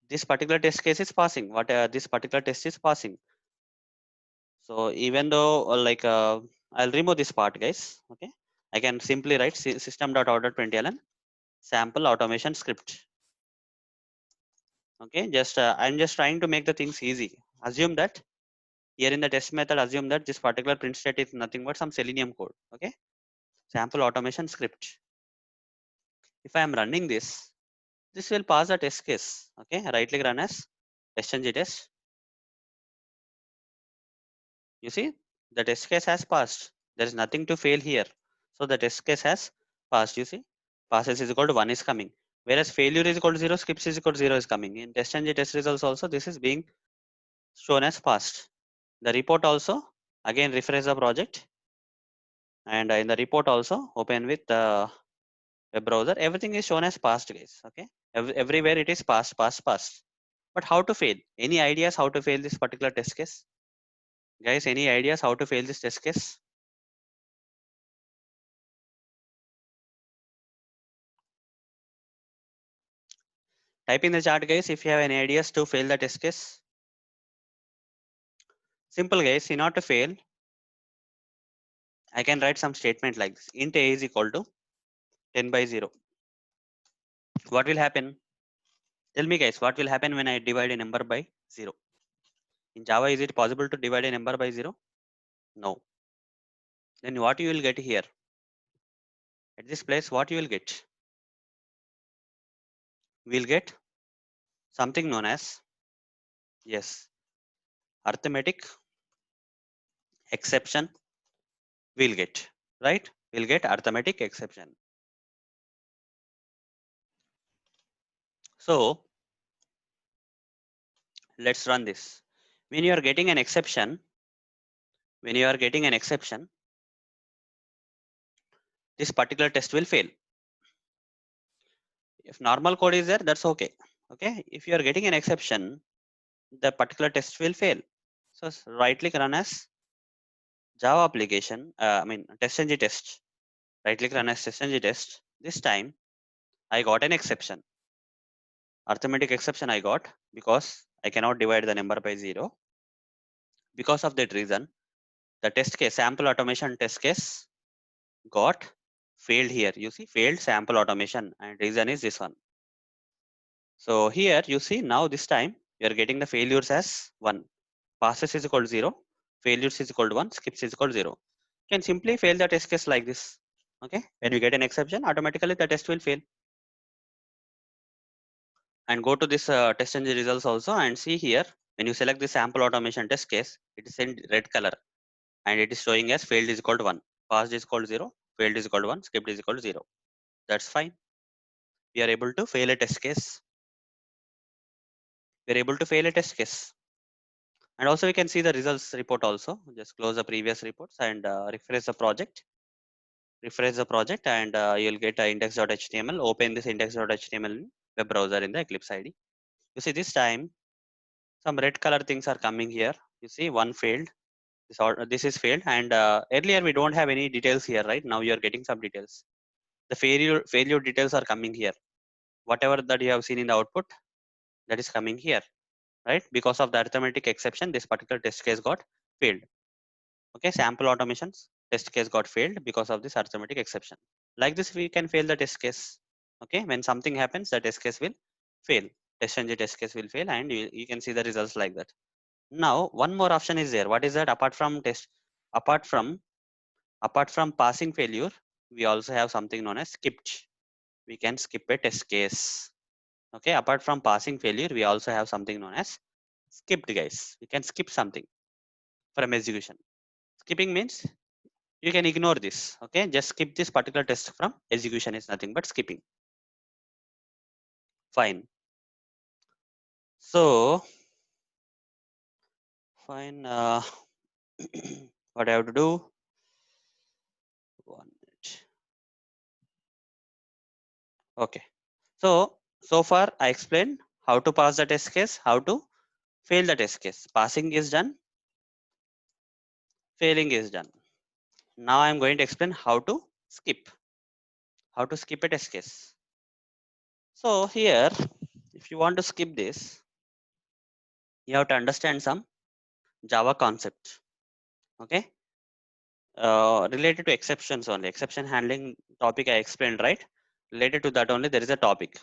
This particular test case is passing. What this particular test is passing. So even though I'll remove this part, guys. Okay, I can simply write system.out.println sample automation script. Okay, just I'm just trying to make the things easy. Assume that here in the test method, assume that this particular print state is nothing but some Selenium code. Okay, sample automation script. If I am running this, this will pass the test case. Okay, right click run as TestNG test. You see, the test case has passed. There is nothing to fail here. So the test case has passed. You see, passes is equal to 1 is coming. Whereas failure is equal to 0, skips is equal to 0 is coming. In TestNG test results also, this is being shown as passed. The report also, again refresh the project. And in the report also, open with the web browser. Everything is shown as passed, guys. Okay, everywhere it is passed, passed, passed. But how to fail? Any ideas how to fail this particular test case? Guys, any ideas how to fail this test case? Type in the chat, guys, if you have any ideas to fail the test case. Simple, guys. In order to fail, I can write some statement like this. Int a is equal to 10 by 0. What will happen? Tell me guys, what will happen when I divide a number by 0? In Java, is it possible to divide a number by 0? No. Then what you will get here? At this place, what you will get? We will get something known as, yes, arithmetic exception we'll get, right? We'll get arithmetic exception. So let's run this. When you are getting an exception, this particular test will fail. If normal code is there, that's okay. Okay. If you are getting an exception, the particular test will fail. So right click, run as Java application, TestNG test. Right click, run as TestNG test. This time I got an exception. Arithmetic exception I got because I cannot divide the number by 0. Because of that reason, the test case, sample automation test case got failed here. You see, failed sample automation, and reason is this one. So here you see, now this time you are getting the failures as 1. Passes is equal to 0, failures is equal to 1, skips is equal to 0. You can simply fail the test case like this. Okay, when you get an exception, automatically the test will fail. And go to this TestNG results also and see here, when you select the sample automation test case, it is in red color and it is showing as failed is equal to 1, passed is equal to 0, failed is equal to 1, skipped is equal to 0. That's fine. We are able to fail a test case. We are able to fail a test case. And also we can see the results report also. Just close the previous reports and refresh the project. Refresh the project and you'll get index.html. Open this index.html in web browser in the Eclipse IDE. You see this time some red color things are coming here. You see one failed. This is failed, and earlier we don't have any details here, right? Now you are getting some details. The failure details are coming here. Whatever that you have seen in the output, that is coming here, right? Because of the arithmetic exception, this particular test case got failed. Okay, sample automations test case got failed because of this arithmetic exception. Like this, we can fail the test case. Okay, when something happens, the test case will fail. TestNG test case will fail, and you can see the results like that. Now, one more option is there. What is that? Apart from passing failure, we also have something known as skipped. We can skip a test case. Okay, apart from passing failure, we also have something known as skipped, guys. We can skip something from execution. Skipping means you can ignore this. Okay, just skip this particular test from execution is nothing but skipping. Fine. So, fine. What I have to do? 1 minute. Okay. So far I explained how to pass the test case, how to fail the test case. Passing is done, failing is done. Now I am going to explain how to skip a test case. So here, if you want to skip this, you have to understand some Java concept. Okay, related to exceptions only. Exception handling topic I explained, right? Related to that only, there is a topic.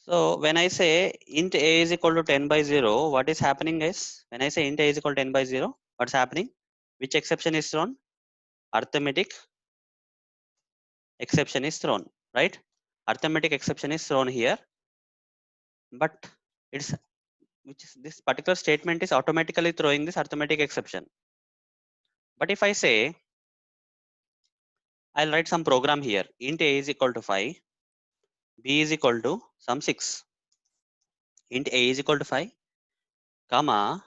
So when I say int a is equal to 10 by 0, what is happening is, when I say int a is equal to 10 by 0, what's happening? Which exception is thrown? Arithmetic exception is thrown, right? Arithmetic exception is thrown here, but it's this particular statement is automatically throwing this arithmetic exception. But if I say, I'll write some program here, int a is equal to 5, b is equal to some 6. Int a is equal to 5, comma,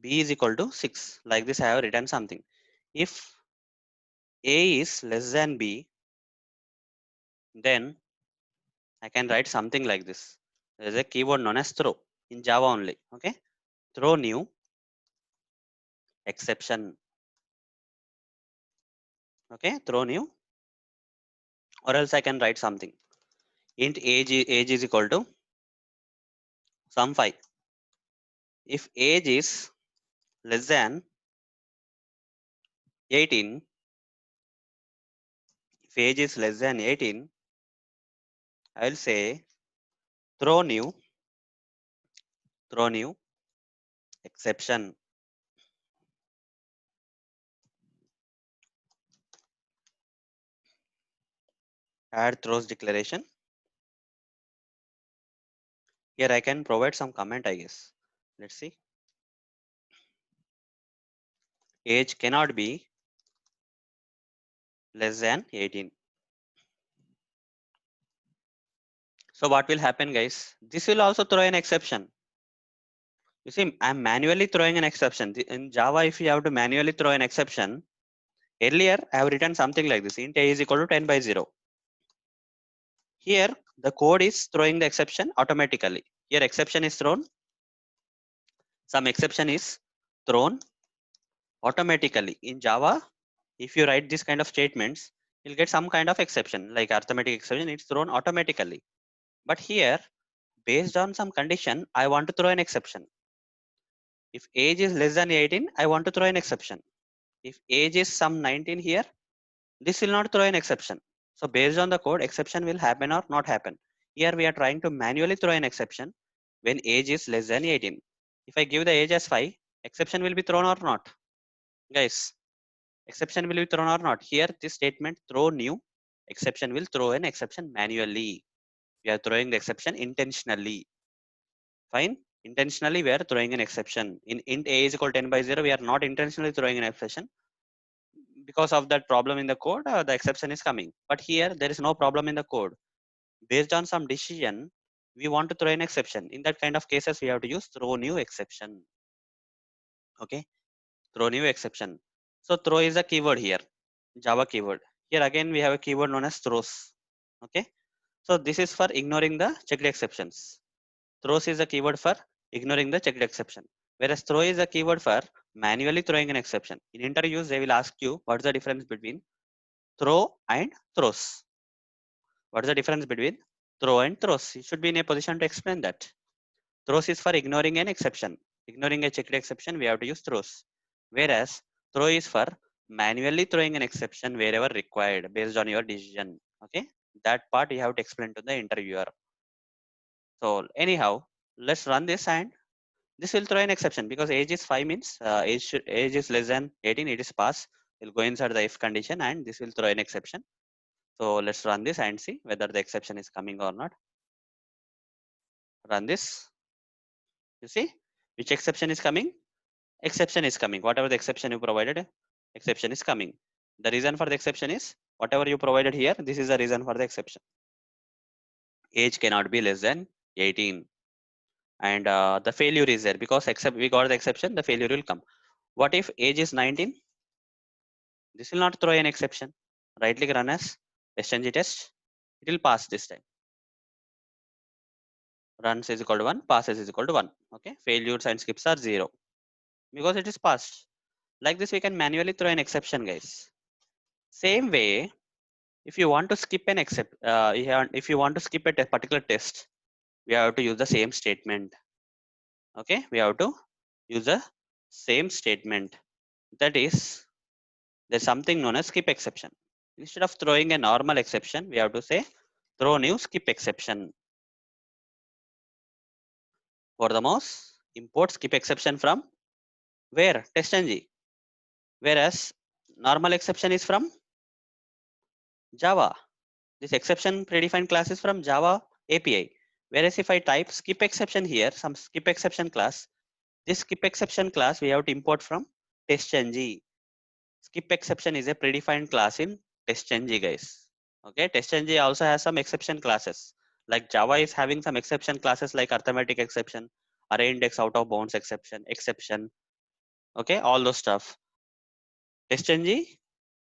b is equal to 6. Like this, I have written something. If a is less than b, then I can write something like this. There is a keyword known as throw in Java only. Okay, throw new exception. Okay, throw new, or else I can write something. Int age is equal to some 5. If age is less than 18, age is less than 18, I will say throw new exception. Add throws declaration. Here I can provide some comment, I guess. Let's see. Age cannot be less than 18. So what will happen, guys? This will also throw an exception. You see, I'm manually throwing an exception. In Java, if you have to manually throw an exception, earlier I have written something like this: int a is equal to 10 by 0. Here, the code is throwing the exception automatically. Here, exception is thrown. Some exception is thrown automatically. In Java, if you write this kind of statements, you'll get some kind of exception, like arithmetic exception, it's thrown automatically. But here, based on some condition, I want to throw an exception. If age is less than 18, I want to throw an exception. If age is some 19 here, this will not throw an exception. So based on the code, exception will happen or not happen. Here we are trying to manually throw an exception when age is less than 18. If I give the age as 5, exception will be thrown or not? Guys, exception will be thrown or not? Here this statement throw new exception will throw an exception manually. We are throwing the exception intentionally. Fine. Intentionally we are throwing an exception. In int a is equal to 10 by 0, we are not intentionally throwing an exception. Because of that problem in the code, the exception is coming. But here there is no problem in the code. Based on some decision, we want to throw an exception. In that kind of cases, we have to use throw new exception. Okay, throw new exception. So throw is a keyword here, Java keyword. Here again we have a keyword known as throws. Okay, so this is for ignoring the checked exceptions. Throws is a keyword for ignoring the checked exception, whereas throw is a keyword for manually throwing an exception. In interviews, they will ask you what's the difference between throw and throws. What is the difference between throw and throws? You should be in a position to explain that. Throws is for ignoring an exception. Ignoring a checked exception, we have to use throws. Whereas throw is for manually throwing an exception wherever required based on your decision. Okay, that part you have to explain to the interviewer. So anyhow, let's run this and this will throw an exception because age is 5 means age is less than 18. It is pass. We'll go inside the if condition and this will throw an exception. So let's run this and see whether the exception is coming or not. Run this. You see which exception is coming? Exception is coming. Whatever the exception you provided, exception is coming. The reason for the exception is whatever you provided here. This is the reason for the exception. Age cannot be less than 18, and the failure is there because except we got the exception, the failure will come. What if age is 19? This will not throw an exception. Right click, run as test-ng test. It will pass this time. Runs is equal to 1, passes is equal to 1. Okay, failures and skips are 0 because it is passed. Like this, we can manually throw an exception, guys. Same way, if you want to skip an if you want to skip a particular test, we have to use the same statement. Okay, we have to use the same statement. That is, there's something known as skip exception. Instead of throwing a normal exception, we have to say throw new skip exception. For the mouse, import skip exception from where? Test-ng. Whereas normal exception is from Java. This exception predefined class is from Java API. Whereas if I type skip exception here, some skip exception class, this skip exception class we have to import from test-ng. Skip exception is a predefined class in test-ng, guys. Okay, test-ng also has some exception classes. Like Java is having some exception classes like arithmetic exception, array index out of bounds exception. Okay, all those stuff. Test-ng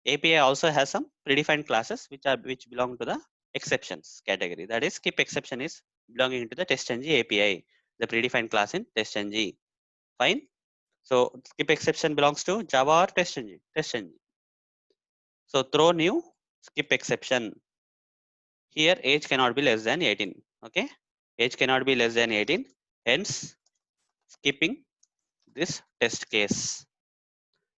API also has some predefined classes which belong to the exceptions category. That is, skip exception is belonging to the test-ng API, the predefined class in test-ng. Fine. So skip exception belongs to Java or test-ng. So throw new skip exception. Here age cannot be less than 18. Okay, age cannot be less than 18. Hence skipping this test case.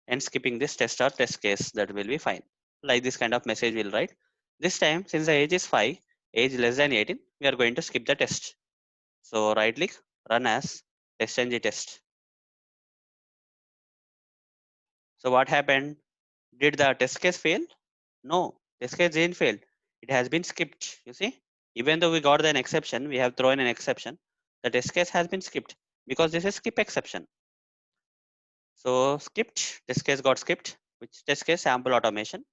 And skipping this test or test case, that will be fine. Like this kind of message will write. This time, since the age is 5, age less than 18, we are going to skip the test. So right click, run as testng test. So what happened? Did the test case fail? No, test case didn't fail. It has been skipped. You see, even though we got an exception, we have thrown an exception. The test case has been skipped because this is skip exception. So skipped, test case got skipped. Which test case? Sample automation.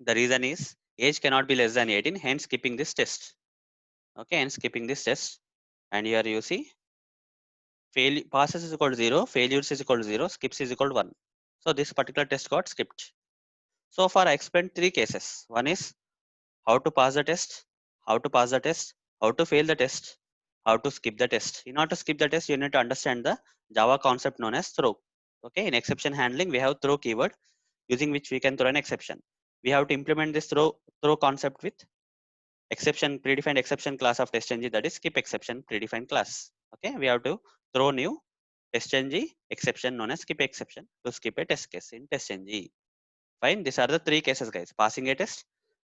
The reason is age cannot be less than 18, hence skipping this test. Okay, and skipping this test. And here you see passes is equal to 0, failures is equal to 0, skips is equal to 1. So this particular test got skipped. So far I explained 3 cases. One is how to pass the test, how to pass the test, how to fail the test, how to skip the test. In order to skip the test, you need to understand the Java concept known as throw. Okay, in exception handling, we have throw keyword using which we can throw an exception. We have to implement this throw concept with exception predefined exception class of testng, that is skip exception predefined class. Okay, we have to throw new testng exception known as skip exception to skip a test case in testng. Fine, these are the 3 cases, guys: passing a test,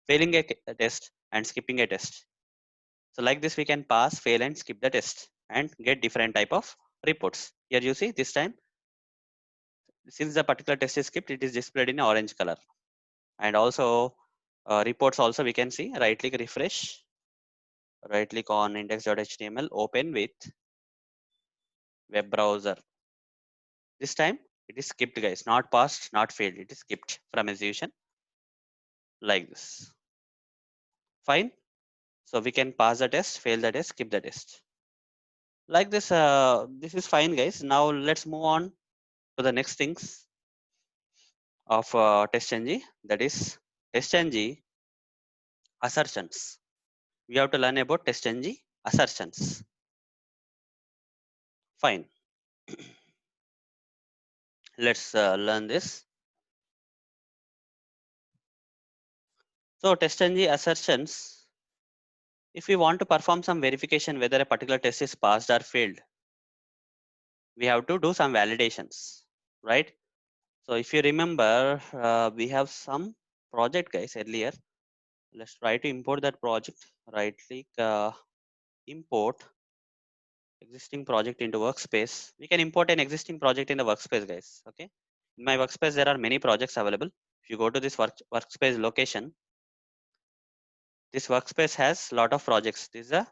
failing a test, and skipping a test. So like this, we can pass, fail, and skip the test and get different type of reports. Here you see this time, since the particular test is skipped, it is displayed in orange color. And also reports also we can see. Right click, refresh, right click on index.html, open with web browser. This time it is skipped, guys, not passed, not failed, it is skipped from execution like this. Fine. So we can pass the test, fail the test, skip the test. Like this, this is fine, guys. Now let's move on to the next things of testng, that is testng assertions. We have to learn about testng assertions. Fine. Let's learn this. So testng assertions, if we want to perform some verification whether a particular test is passed or failed, we have to do some validations, right? So if you remember, we have some project, guys, earlier. Let's try to import that project. Right click, import existing project into workspace. We can import an existing project in the workspace, guys. Okay. In my workspace, there are many projects available. If you go to this workspace location, this workspace has lot of projects. This is a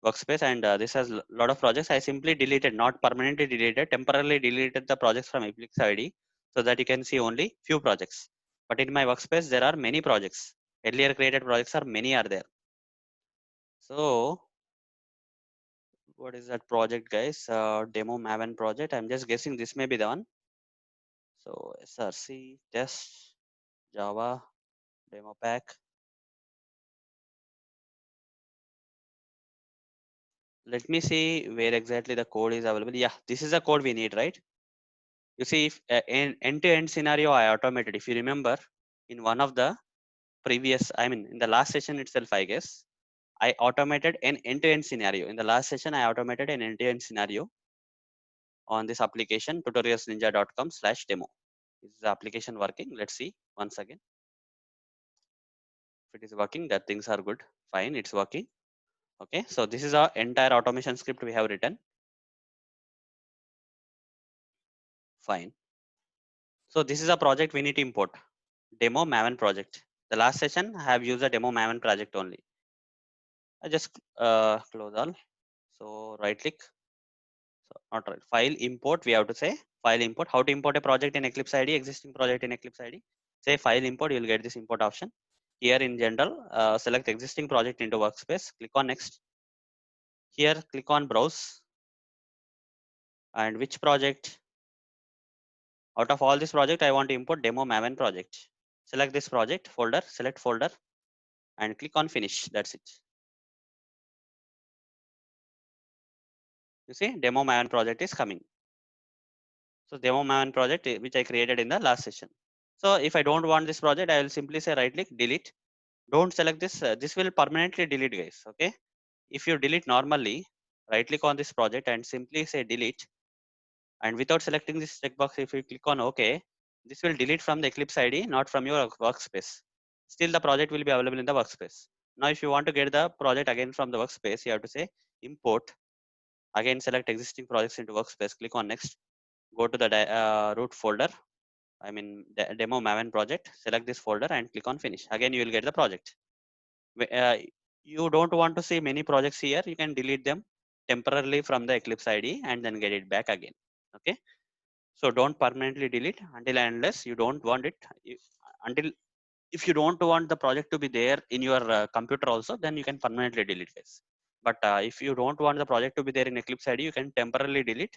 workspace, and this has lot of projects. I simply deleted, not permanently deleted, temporarily deleted the projects from Eclipse ID so that you can see only few projects. But in my workspace, there are many projects. Earlier created projects are many are there. So what is that project, guys? Demo Maven project. I'm just guessing this may be the one. So src test Java demo pack. Let me see where exactly the code is available. Yeah, this is the code we need, right? You see, if in end-to-end scenario I automated, if you remember, in one of the previous, I mean, in the last session itself, I guess, I automated an end-to-end scenario. In the last session, I automated an end-to-end scenario on this application, tutorialsninja.com/demo. Is the application working? Let's see once again. If it is working, that things are good. Fine, it's working. Okay, so this is our entire automation script we have written. Fine. So this is a project we need to import. Demo Maven project. The last session I have used a demo Maven project only. I just close all. So right click. So not right. File import. We have to say file import. How to import a project in Eclipse ID? Existing project in Eclipse ID. Say file import. You will get this import option. Here in general, select existing project into workspace. Click on next. Here click on browse. And which project? Out of all this project, I want to import demo Maven project. Select this project folder. Select folder and click on finish. That's it. You see, demo Maven project is coming. So demo Maven project which I created in the last session. So if I don't want this project, I will simply say right click, delete. Don't select this. This will permanently delete, guys. Okay. If you delete normally, right click on this project and simply say delete. And without selecting this checkbox, if you click on OK, this will delete from the Eclipse ID, not from your workspace. still the project will be available in the workspace. Now if you want to get the project again from the workspace, you have to say import, again select existing projects into workspace, click on next, go to the root folder, I mean the demo maven project, select this folder and click on finish. Again you will get the project. You don't want to see many projects here, you can delete them temporarily from the Eclipse IDE and then get it back again. Okay, so don't permanently delete until and unless you don't want it. Until if you don't want the project to be there in your computer also, then you can permanently delete this. But if you don't want the project to be there in Eclipse IDE, you can temporarily delete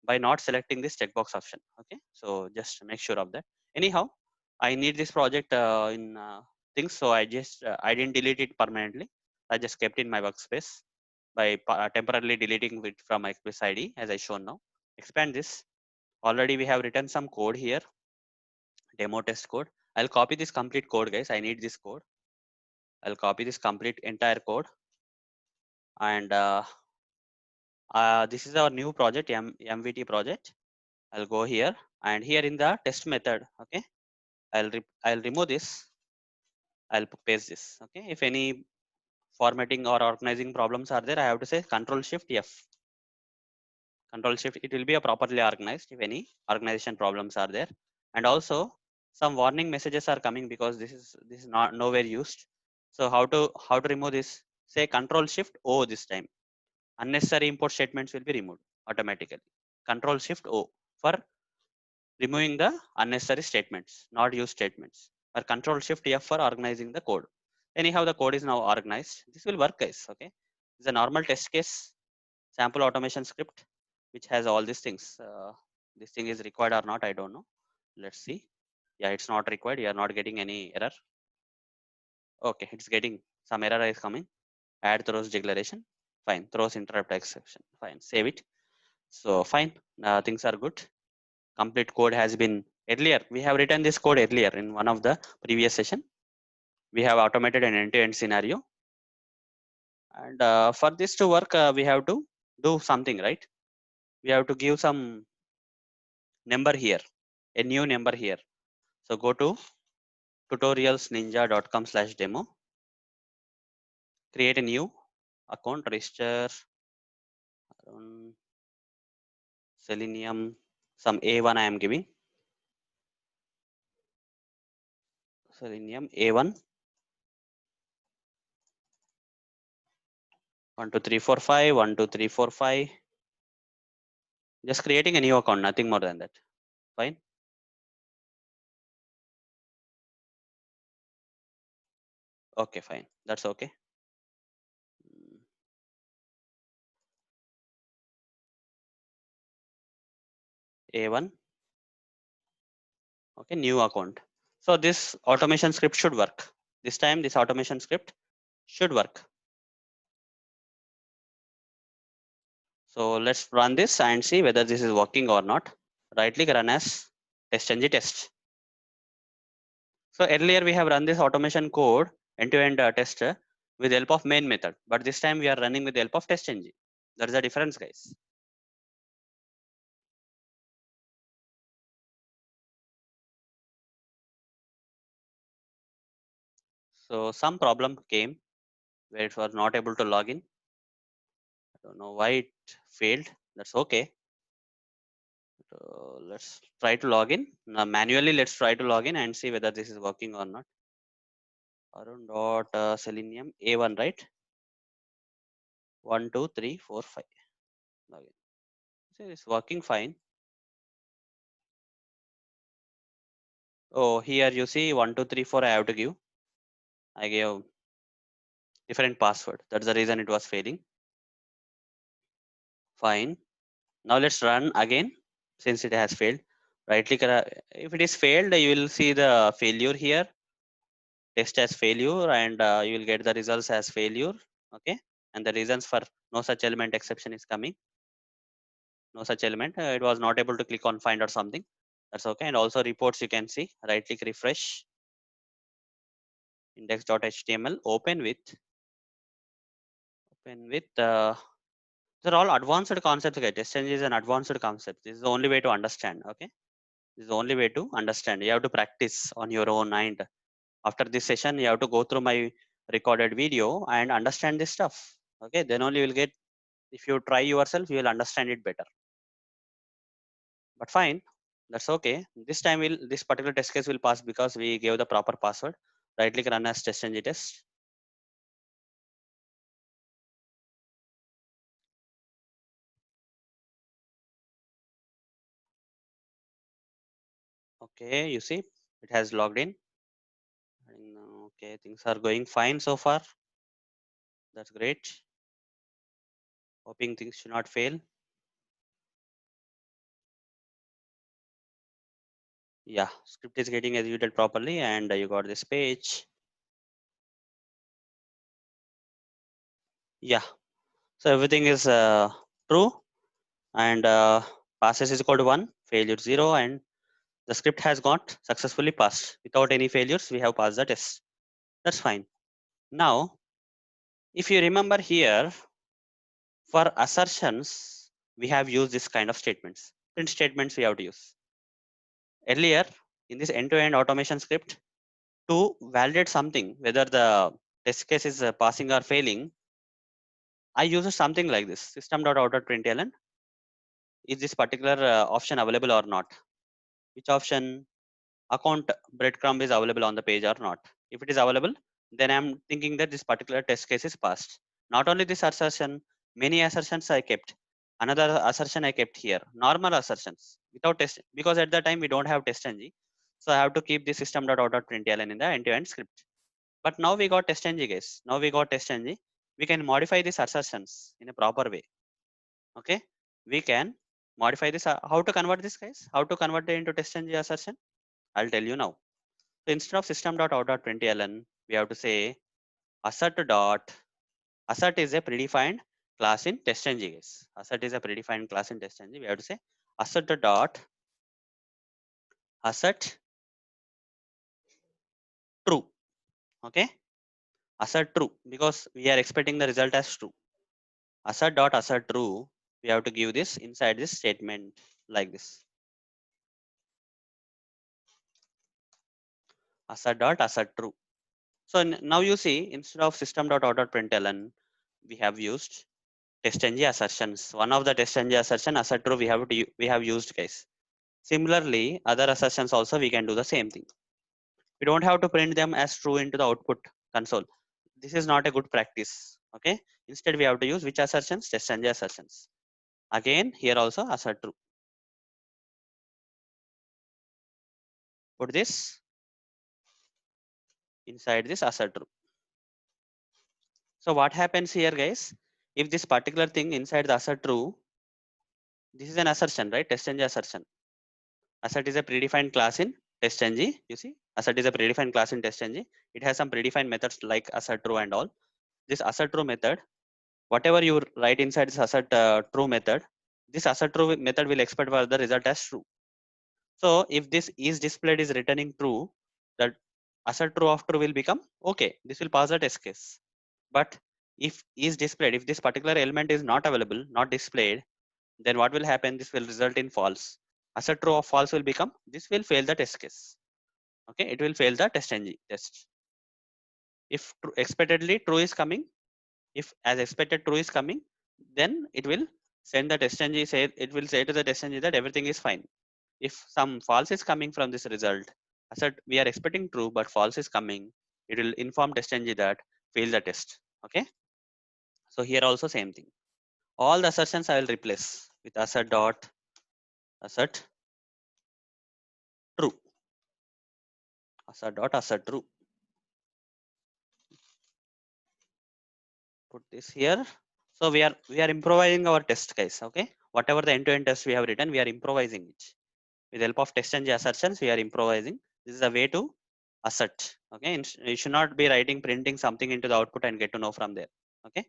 by not selecting this checkbox option. Okay, so just make sure of that. Anyhow, I need this project in things, so I didn't delete it permanently. I just kept in my workspace by temporarily deleting it from my Eclipse IDE as I shown now. Expand this. Already we have written some code here, demo test code. I'll copy this complete code, guys. I need this code. I'll copy this complete entire code, and this is our new project, MVT project. I'll go here, and here in the test method, okay, I'll remove this. I'll paste this. Okay, if any formatting or organizing problems are there, I have to say Control Shift F. Control Shift, it will be a properly organized if any organization problems are there. And also some warning messages are coming because this is not nowhere used. So how to remove this? Say Control Shift O this time. Unnecessary import statements will be removed automatically. Control Shift O for removing the unnecessary statements, not used statements. Or Control Shift F for organizing the code. Anyhow, the code is now organized. This will work, guys. Okay, it's a normal test case sample automation script which has all these things. This thing is required or not, I don't know. Let's see. Yeah, it's not required. You are not getting any error. Okay, it's getting some error is coming. Add throws declaration. Fine. Throws interrupt exception. Fine. Save it. So fine. Things are good. Complete code has been earlier. We have written this code earlier in one of the previous session. We have automated an end-to-end scenario. And for this to work, we have to do something, right? We have to give some number here, a new number here. So go to tutorialsninja.com/demo, create a new account, register Selenium, some A1 I am giving, Selenium A1, 1 2 3 4 5, 1 2 3 4 5. Just creating a new account, nothing more than that. Fine. Okay, fine. That's okay. A1. Okay, new account. So this automation script should work. This time this automation script should work. So let's run this and see whether this is working or not. Right click, run as testng test. So earlier we have run this automation code end-to-end test with the help of main method, but this time we are running with the help of testng. There is a difference, guys. So some problem came where it was not able to log in. I don't know why it failed. That's okay. Let's try to log in. Now manually, let's try to log in and see whether this is working or not. Arun dot Selenium A1, right? 1 2 3 4 5. Login. See, it's working fine. Oh, here you see 1 2 3 4. I have to give. I gave different password. That's the reason it was failing. Fine. Now let's run again since it has failed. Right click. If it is failed, you will see the failure here. Test as failure, and you will get the results as failure. Okay. And the reasons for no such element exception is coming. No such element. It was not able to click on find or something. That's okay. And also reports you can see. Right click, refresh. Index.html. Open with. They're all advanced concepts. Okay, test engine is an advanced concept. This is the only way to understand. Okay, this is the only way to understand. You have to practice on your own mind. After this session, you have to go through my recorded video and understand this stuff. Okay, then only you will get, if you try yourself, you will understand it better. But fine, that's okay. This time this particular test case will pass because we gave the proper password. Right click, run as test ng test. Okay, you see it has logged in. And, okay, things are going fine so far. That's great. Hoping things should not fail. Yeah, script is getting executed properly, and you got this page. Yeah, so everything is true, and passes is equal to 1, failure 0, and the script has got successfully passed without any failures. We have passed the test. That's fine. Now, if you remember here, for assertions, we have used this kind of statements. Print statements we have to use. Earlier, in this end-to-end automation script, to validate something, whether the test case is passing or failing, I use something like this: system.out.println. Is this particular option available or not? Which option? Account breadcrumb is available on the page or not? If it is available, then I'm thinking that this particular test case is passed. Not only this assertion, many assertions I kept. Another assertion I kept here, normal assertions without test, because at that time we don't have test ng. So I have to keep the system.out.println in the end-to-end script. But now we got test ng, guys. Now we got test ng. We can modify these assertions in a proper way. Okay, we can modify this. How to convert this, guys? How to convert it into test ng assertion? I'll tell you now. So instead of system.out.println, we have to say assert dot. Assert is a predefined class in test ng, guys. Assert is a predefined class in test ng. We have to say assert dot assert true. Okay, assert true, because we are expecting the result as true. Assert dot assert true. We have to give this inside this statement like this. Assert dot assert true. So now you see, instead of system.out.println, we have used test ng assertions. One of the test ng assertion assert true we have used, guys. Similarly, other assertions also we can do the same thing. We don't have to print them as true into the output console. This is not a good practice. Okay. Instead, we have to use which assertions? Test ng assertions. Again, here also assert true. Put this inside this assert true. So what happens here, guys? If this particular thing inside the assert true, this is an assertion, right? Test ng assertion. Assert is a predefined class in test ng. You see, assert is a predefined class in test ng. It has some predefined methods like assert true and all. This assert true method, whatever you write inside this assert true method, this assert true method will expect for the result as true. So if this is displayed is returning true, that assert true of true will become okay. This will pass the test case. But if is displayed, if this particular element is not available, not displayed, then what will happen? This will result in false. Assert true of false will become, this will fail the test case. Okay, it will fail the test ng test. If expectedly true is coming, if as expected true is coming, then it will send the test ng, say it will say to the test ng that everything is fine. If some false is coming from this result, assert we are expecting true but false is coming, it will inform test ng that fail the test. Okay, so here also same thing. All the assertions I will replace with assert dot assert true. Assert dot assert true. Put this here. So we are improvising our test, guys. Okay, whatever the end-to-end test we have written, we are improvising it with the help of test ng assertions. We are improvising. This is a way to assert. Okay, you should not be writing printing something into the output and get to know from there. Okay,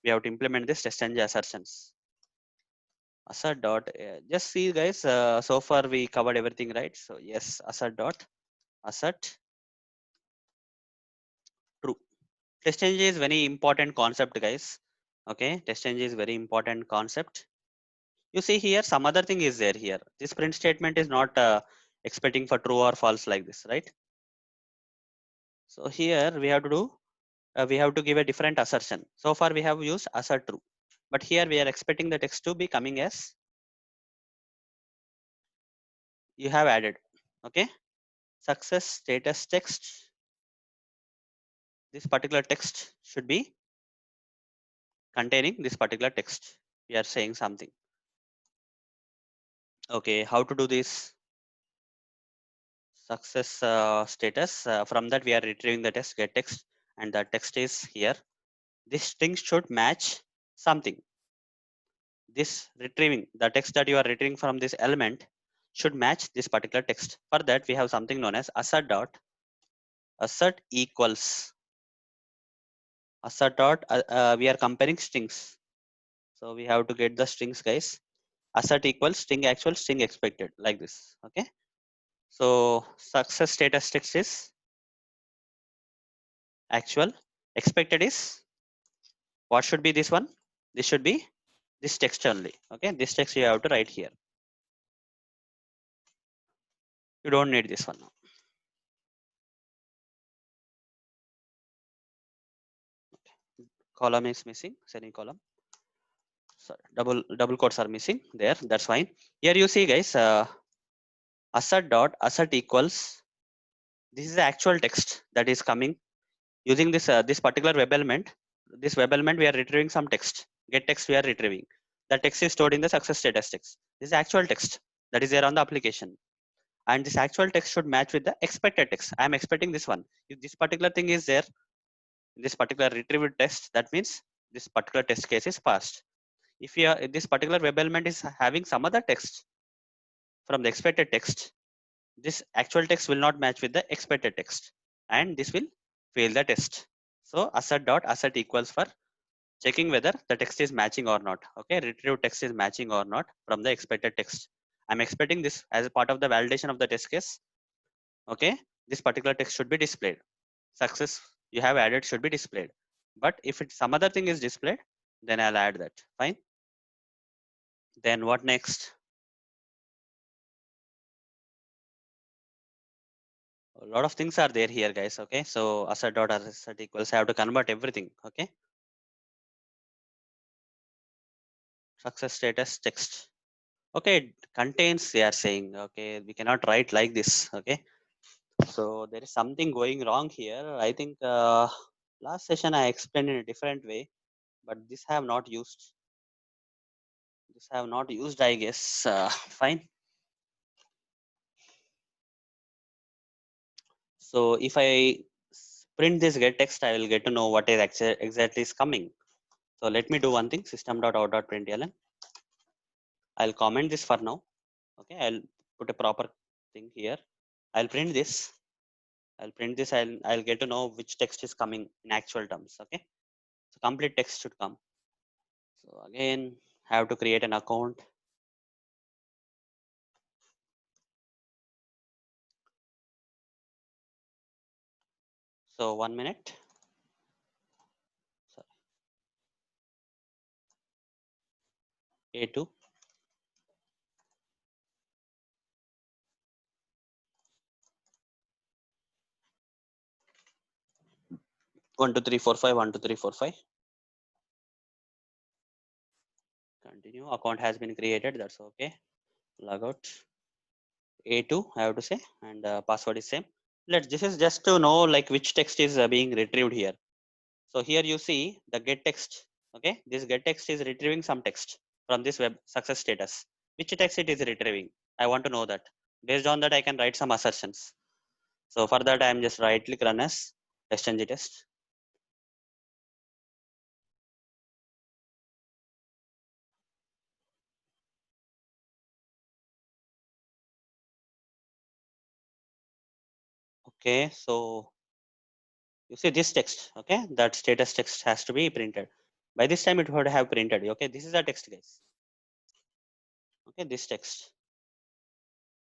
we have to implement this test ng assertions. Assert dot just see, guys, so far we covered everything, right? So yes, assert dot assert true. Test ng is very important concept, guys. Okay, test ng is very important concept. You see here some other thing is there here. This print statement is not expecting for true or false like this, right? So here we have to do, we have to give a different assertion. So far we have used assert true, but here we are expecting the text to be coming as you have added. Okay, success status text. This particular text should be containing this particular text. We are saying something. Okay, how to do this? Success status. From that we are retrieving the text get text, and the text is here. This string should match something. This retrieving the text that you are retrieving from this element should match this particular text. For that we have something known as assert dot assert equals assert dot. We are comparing strings, so we have to get the strings, guys. Assert equals string actual string expected, like this. Okay, so success status text is actual, expected is what should be this one? This should be this text only. Okay, this text you have to write here. You don't need this one now. Column is missing, semicolon. Sorry, double quotes are missing there. That's fine. Here you see, guys, assert dot assert equals. This is the actual text that is coming using this particular web element. This web element we are retrieving some text. Get text we are retrieving. The text is stored in the success status text. This is actual text that is there on the application, and this actual text should match with the expected text. I am expecting this one. If this particular thing is there in this particular retrieved text, that means this particular test case is passed. If this particular web element is having some other text from the expected text, this actual text will not match with the expected text, and this will fail the test. So assert dot assert equals for checking whether the text is matching or not. Okay, retrieved text is matching or not from the expected text. I'm expecting this as a part of the validation of the test case. Okay, this particular text should be displayed. Success you have added should be displayed, but if it's some other thing is displayed, then I'll add that. Fine. Then what next? A lot of things are there here, guys. Okay, so assert dot assert equals, I have to convert everything. Okay, success status text. Okay, it contains, they are saying. Okay, we cannot write like this. Okay, so there is something going wrong here. I think last session I explained in a different way, but this I have not used. This I have not used, I guess. Fine. So if I print this get text, I will get to know what is exactly is coming. So let me do one thing, system.out.println. I'll comment this for now. Okay, I'll put a proper thing here. I'll print this. I'll get to know which text is coming in actual terms. Okay, so complete text should come. So again, have to create an account. So 1 minute. Sorry. A2. 1 2 3 4 5 1 2 3 4 5. Continue. Account has been created. That's okay. Logout. A2 I have to say, and password is same. This is just to know like which text is being retrieved here. So here you see the get text. Okay, this get text is retrieving some text from this web success status. Which text it is retrieving? I want to know that. Based on that, I can write some assertions. So for that, I am just right click run as test-ng test. Okay, so you see this text. Okay, that status text has to be printed. By this time, it would have printed. Okay, this is the text, guys. Okay, this text.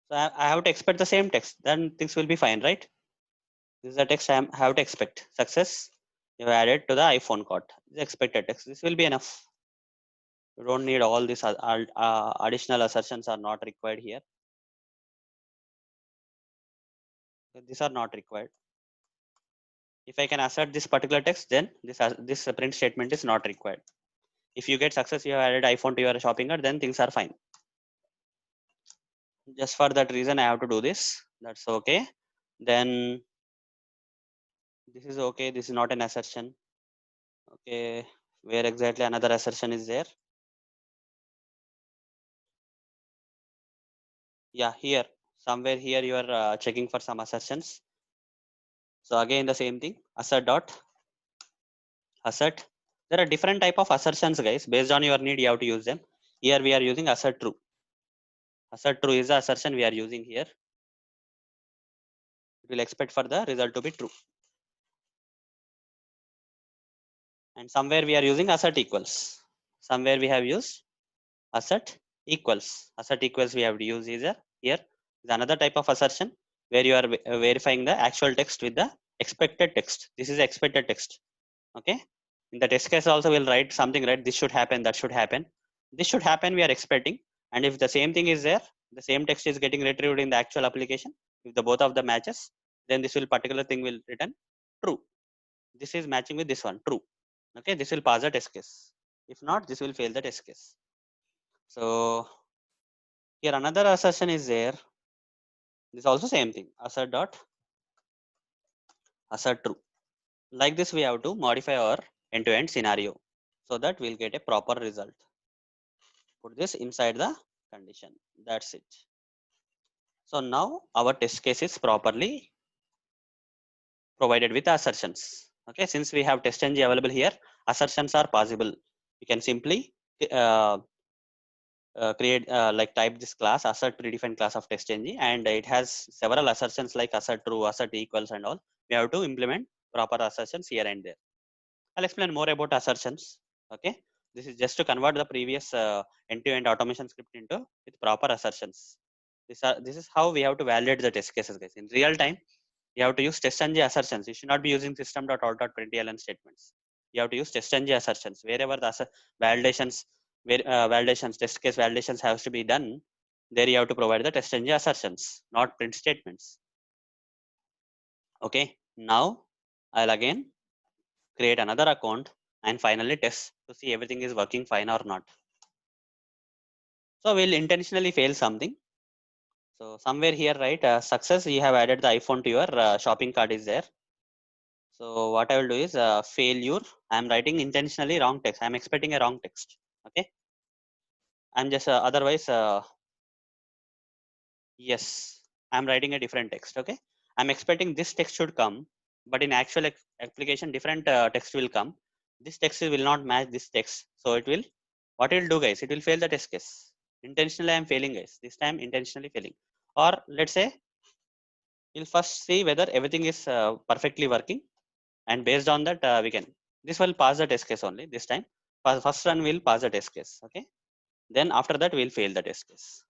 So I have to expect the same text. Then things will be fine, right? This is the text I have to expect. Success. You have added to the iPhone cart. This expected text. This will be enough. You don't need all these additional assertions are not required here. These are not required. If I can assert this particular text, then this print statement is not required. If you get success, you have added iPhone to your shopping cart, then things are fine. Just for that reason, I have to do this. That's okay. Then this is okay. This is not an assertion. Okay, where exactly another assertion is there? Yeah, here somewhere here you are checking for some assertions. So again the same thing, assert dot assert. There are different type of assertions, guys. Based on your need, you have to use them. Here we are using assert true. Assert true is the assertion we are using here. It will expect for the result to be true. And somewhere we are using assert equals. Somewhere we have used assert equals. Assert equals we have to use is here is another type of assertion where you are verifying the actual text with the expected text. This is expected text. Okay. In the test case also we'll write something, right? This should happen, that should happen. This should happen, we are expecting. And if the same thing is there, the same text is getting retrieved in the actual application, if the both of the matches, then this will particular thing will return true. This is matching with this one, true. Okay, this will pass the test case. If not, this will fail the test case. So here another assertion is there. This is also same thing, assert dot assert true. Like this we have to modify our end-to-end scenario so that we'll get a proper result. Put this inside the condition. That's it. So now our test case is properly provided with assertions. Okay, since we have testng available here, assertions are possible. You can simply uh, create like type this class assert predefined class of testng, and it has several assertions like assert true, assert equals, and all. We have to implement proper assertions here and there. I'll explain more about assertions. Okay, this is just to convert the previous end-to-end automation script into with proper assertions. This is how we have to validate the test cases, guys. In real time, you have to use testng assertions. You should not be using system.out.println statements. You have to use testng assertions wherever the validations, validations, test case validations has to be done. There you have to provide the testng assertions, not print statements. Okay, now I'll again create another account and finally test to see everything is working fine or not. So we'll intentionally fail something. So somewhere here, right, success, you have added the iPhone to your shopping cart is there. So what I will do is failure. I'm writing intentionally wrong text. I'm expecting a wrong text. Okay. I'm just otherwise, yes, I'm writing a different text. Okay. I'm expecting this text should come, but in actual application, different text will come. This text will not match this text. So it will, what it will do, guys, it will fail the test case. Intentionally, I'm failing, guys. This time, intentionally failing. Or let's say, we'll first see whether everything is perfectly working, and based on that we can, this will pass the test case only this time. First run will pass the test case. Okay, then after that we'll fail the test case.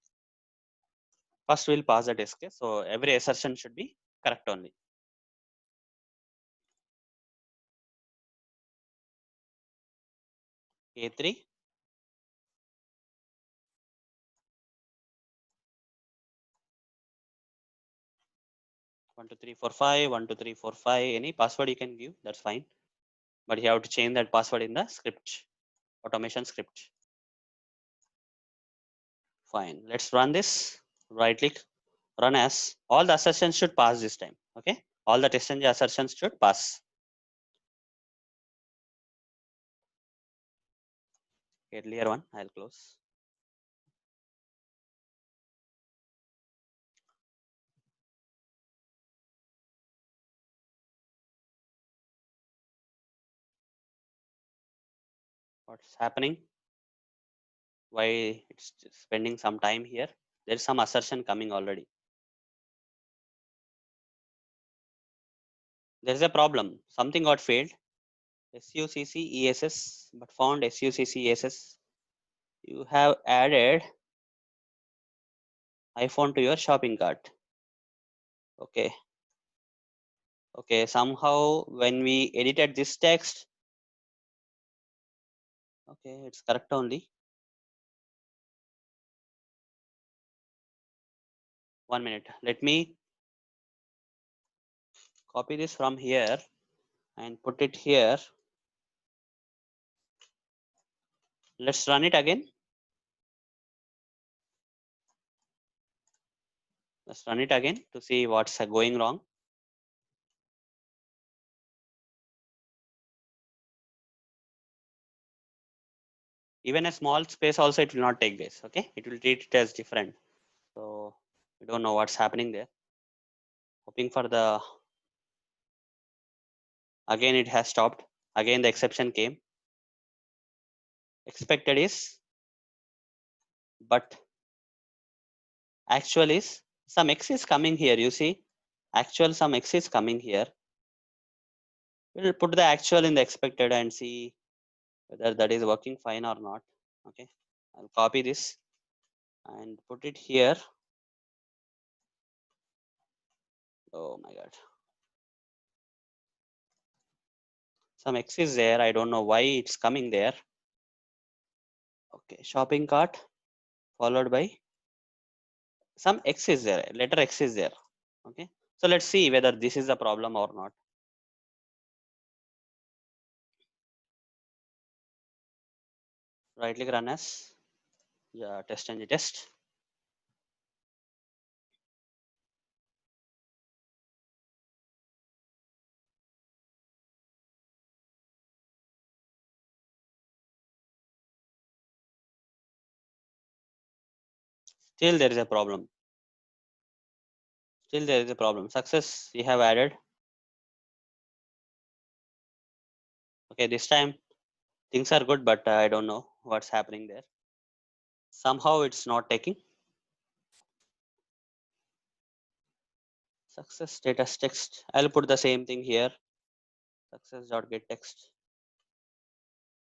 First we'll pass the test case, so every assertion should be correct only. A3 12345 12345, any password you can give, that's fine, but you have to change that password in the script, automation script. Fine, let's run this. Right click, run as. All the assertions should pass this time. Okay, all the test assertions should pass. Earlier one I'll close. What's happening? Why it's spending some time here? There's some assertion coming already. There's a problem. Something got failed. SUCC but found SUCC. You have added iPhone to your shopping cart. Okay. Okay. Somehow when we edited this text, okay, it's correct only. 1 minute. Let me copy this from here. and put it here. Let's run it again. Let's run it again to see what's going wrong. Even a small space also it will not take this. Okay, it will treat it as different. So we don't know what's happening there. Hoping for the, again it has stopped. Again the exception came. Expected is, but actual is, some X is coming here. You see, actual some X is coming here. We'll put the actual in the expected and see whether that is working fine or not. Okay, I'll copy this and put it here. Oh my god, some X is there. I don't know why it's coming there. Okay, shopping cart followed by some X is there, letter X is there. Okay, so let's see whether this is a problem or not. Right click, run as, yeah, test and test. Still there is a problem. Still there is a problem. Success we have added. Okay, this time things are good, but I don't know what's happening there. Somehow it's not taking. Success status text. I'll put the same thing here. Success.get text.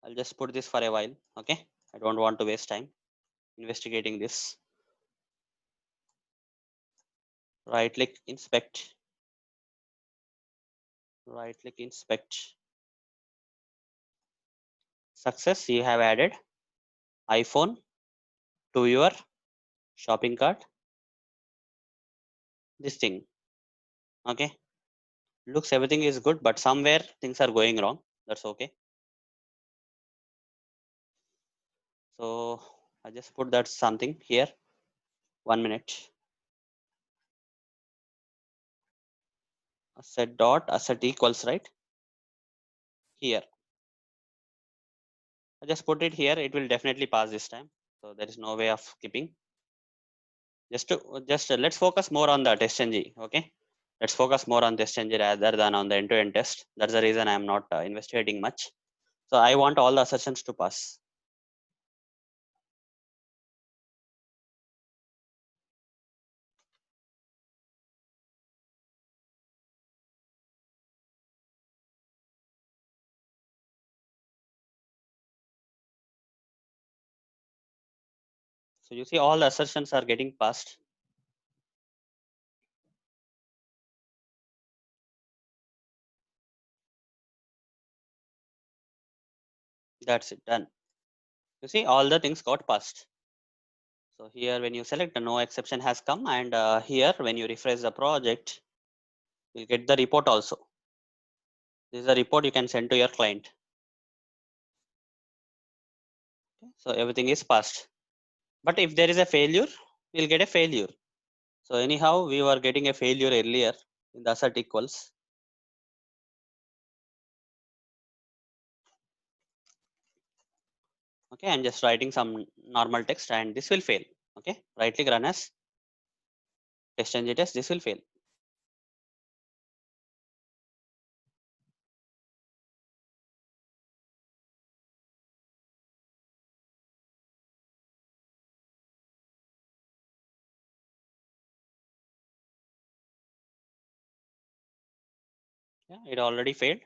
I'll just put this for a while. Okay, I don't want to waste time investigating this. Right click, inspect. Right click, inspect. Success you have added iPhone to your shopping cart. This thing. Okay, looks everything is good, but somewhere things are going wrong. That's okay. So I just put that something here. 1 minute. Asset dot asset equals, right here. I just put it here. It will definitely pass this time. So there is no way of skipping. Let's focus more on the test ng. Okay, let's focus more on test ng rather than on the end-to-end test. That's the reason I am not investigating much. So I want all the assertions to pass. So you see all the assertions are getting passed. That's it, done. You see all the things got passed. So here when you select no exception has come, and here when you refresh the project, you'll get the report also. This is a report you can send to your client. Okay, so everything is passed. But if there is a failure, we'll get a failure. So anyhow, we were getting a failure earlier in the assert equals. Okay, I'm just writing some normal text and this will fail. Okay, right click, run as test ng test, this will fail. Yeah, it already failed.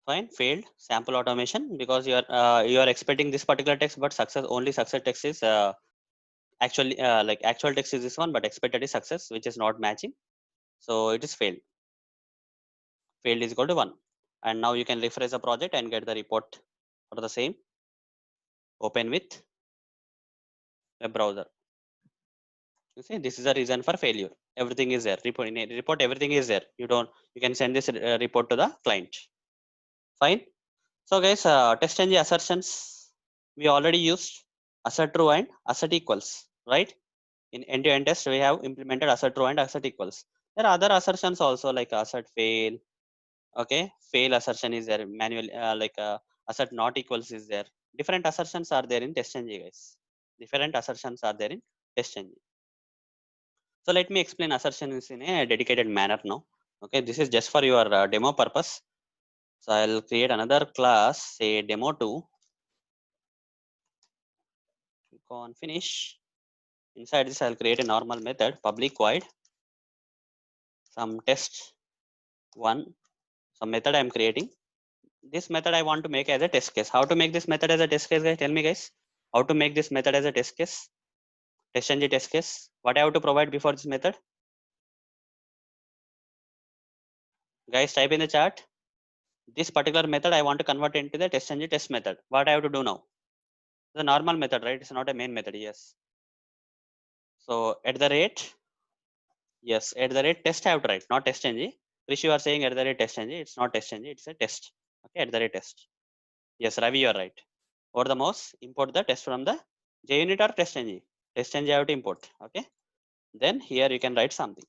Fine, failed sample automation because you are expecting this particular text, but success text is actually like actual text is this one, but expected is success, which is not matching. So it is failed. Failed is equal to 1. And now you can refresh the project and get the report for the same. Open with web browser. You see, this is a reason for failure. Everything is there. Report in a report, everything is there. You can send this report to the client. Fine. So guys, test engine assertions we already used assert true and assert equals, right? In end-to-end test, we have implemented assert true and assert equals. There are other assertions also like assert fail. Okay, fail assertion is there. Manual assert not equals is there. Different assertions are there in test engine, guys. Different assertions are there in test engine. So let me explain assertions in a dedicated manner now. Okay, this is just for your demo purpose. So I'll create another class, say demo2. Click on finish. Inside this, I'll create a normal method, public void, some test one, some method I'm creating. This method I want to make as a test case. How to make this method as a test case, guys? Tell me, guys. How to make this method as a test case? TestNG test case. What I have to provide before this method? Guys, type in the chat. This particular method I want to convert into the TestNG test method. What I have to do now? The normal method, right? It's not a main method. Yes. So at the rate, yes, at the rate test I have to write, not TestNG. Krish, you are saying at the rate TestNG. It's not TestNG. It's a test. Okay, at the rate test. Yes, Ravi, you are right. Over the mouse, import the test from the JUnit or TestNG. TestNG I have to import. Okay. Then here you can write something.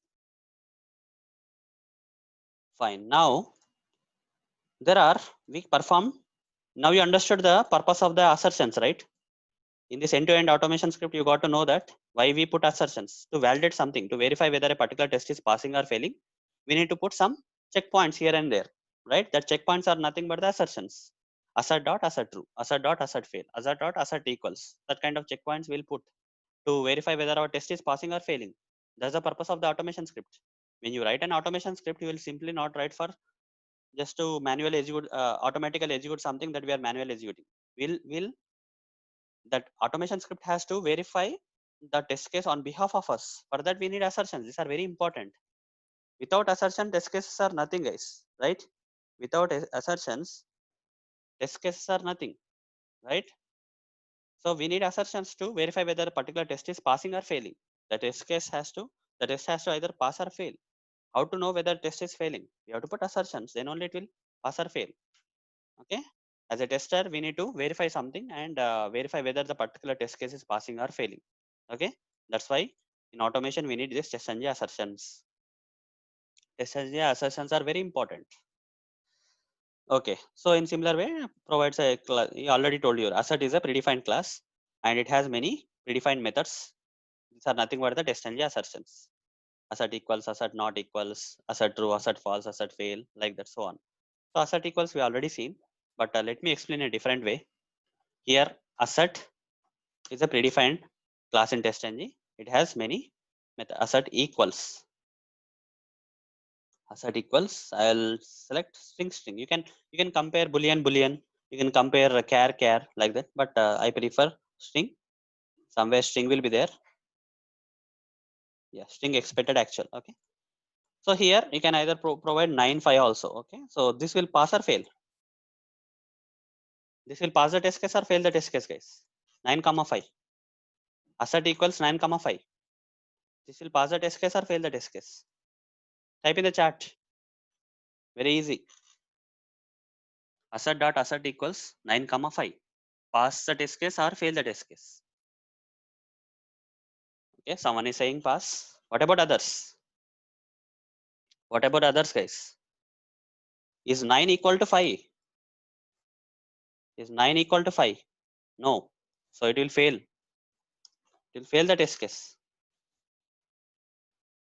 Fine. Now there are we perform. Now you understood the purpose of the assertions, right? In this end-to-end automation script, you got to know that why we put assertions to validate something, to verify whether a particular test is passing or failing. We need to put some checkpoints here and there, right? That checkpoints are nothing but the assertions. Assert dot assert true, assert dot assert fail, assert dot assert equals. That kind of checkpoints we'll put to verify whether our test is passing or failing. That's the purpose of the automation script. When you write an automation script, you will simply not write for just to manually execute, automatically execute something that we are manually executing. Will that automation script has to verify the test case on behalf of us. For that, we need assertions. These are very important. Without assertion, test cases are nothing, guys. Right? Without assertions, test cases are nothing. Right? So we need assertions to verify whether a particular test is passing or failing. The test case has to the test has to either pass or fail. How to know whether test is failing? We have to put assertions. Then only it will pass or fail. Okay. As a tester, we need to verify something and verify whether the particular test case is passing or failing. Okay. That's why in automation, we need this test engine assertions. Test engine assertions are very important. Okay. So in similar way, provides a class. He already told you assert is a predefined class and it has many predefined methods. These are nothing but the test engine assertions. Assert equals, assert not equals, assert true, assert false, assert fail, like that, so on. So assert equals we already seen, but let me explain a different way. Here, assert is a predefined class in TestNG. It has many methods. Assert equals. Assert equals. I'll select string. You can compare boolean. You can compare char like that. But I prefer string. Somewhere string will be there. Yeah, string expected actual. Okay. So here you can either provide 9, 5 also. Okay. So this will pass or fail. This will pass the test case or fail the test case, guys. 9, 5. Assert equals 9, 5. This will pass the test case or fail the test case. Type in the chat. Very easy. Assert dot assert equals 9, 5. Pass the test case or fail the test case. Okay, someone is saying pass. What about others? What about others, guys? Is 9 equal to 5? Is 9 equal to 5? No. So it will fail. It will fail the test case.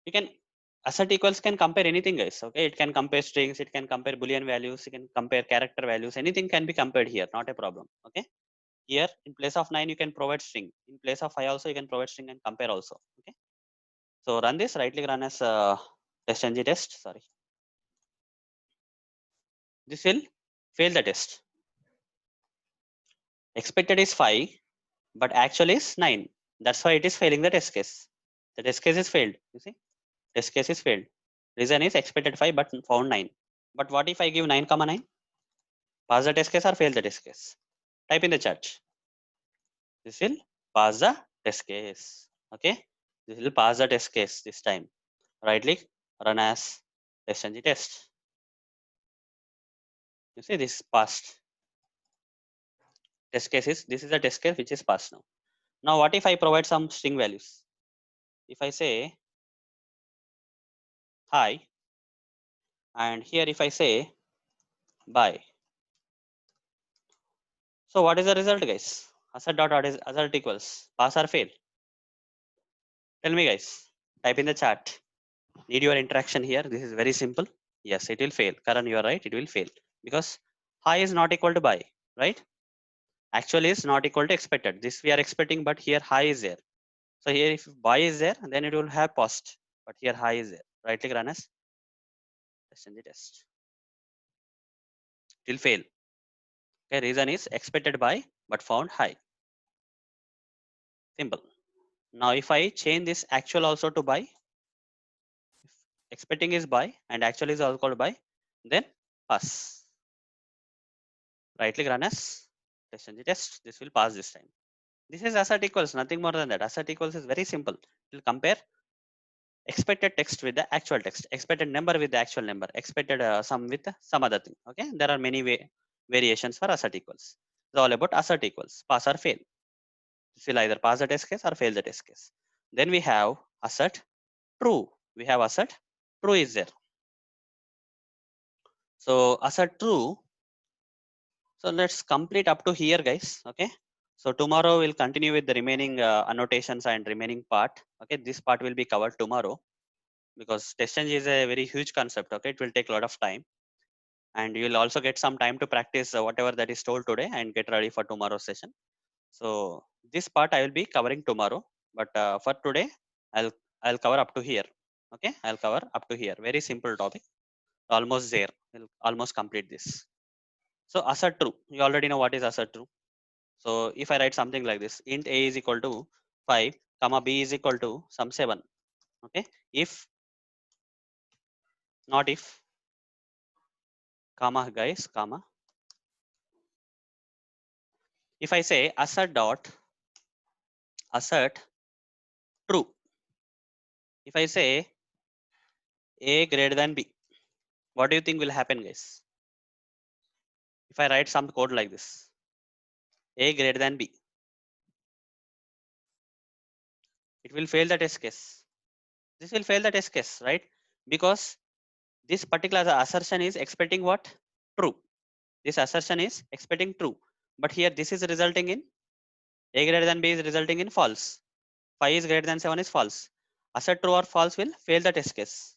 You can assert equals can compare anything, guys. Okay, it can compare strings, it can compare boolean values, it can compare character values. Anything can be compared here, not a problem. Okay. Here in place of 9 you can provide string. In place of 5 also you can provide string and compare also. Okay. So run this, right click run as TestNG test. Sorry. This will fail the test. Expected is 5, but actual is 9. That's why it is failing the test case. The test case is failed. You see, test case is failed. Reason is expected 5, but found 9. But what if I give 9, 9? Pass the test case or fail the test case? Type in the chat. This will pass the test case. Okay. This will pass the test case this time. Right click, run as test-ng test. You see this passed. Test case is, this is the test case which is passed now. Now what if I provide some string values? If I say hi, and here if I say bye. So what is the result, guys? Assert dot assert equals pass or fail. Tell me, guys. Type in the chat. Need your interaction here. This is very simple. Yes, it will fail. Karan, you are right. It will fail because hi is not equal to bye, right? Actually is not equal to expected. This we are expecting, but here hi is there. So here if bye is there, then it will have post. But here hi is there. Right click, run as test-ng test. It will fail. Okay, reason is expected bye but found high. Simple. Now if I change this actual also to bye, expecting is bye and actual is also called bye, then pass. Right click, run as test-ng test. This will pass this time. This is assert equals, nothing more than that. Assert equals is very simple. It will compare expected text with the actual text, expected number with the actual number, expected sum with some other thing. Okay, there are many variations for assert equals. It's all about assert equals, pass or fail. This will either pass the test case or fail the test case. Then we have assert true. We have assert true is there. So assert true. So let's complete up to here, guys. Okay. So tomorrow we'll continue with the remaining annotations and remaining part. Okay, this part will be covered tomorrow because test-ng is a very huge concept. Okay, it will take a lot of time, and you will also get some time to practice whatever that is told today and get ready for tomorrow's session. So this part I will be covering tomorrow, but for today I'll cover up to here. Okay, I'll cover up to here. Very simple topic. Almost there. We'll almost complete this. So assert true. You already know what is assert true. So if I write something like this, int a is equal to 5, comma b is equal to some 7. Okay, if not if, comma guys, comma. If I say assert dot assert true. If I say a greater than b, what do you think will happen, guys? If I write some code like this, a greater than b, it will fail the test case. This will fail the test case, right? Because this particular assertion is expecting what? True. This assertion is expecting true. But here this is resulting in a greater than b is resulting in false. 5 is greater than 7 is false. Assert true or false will fail the test case.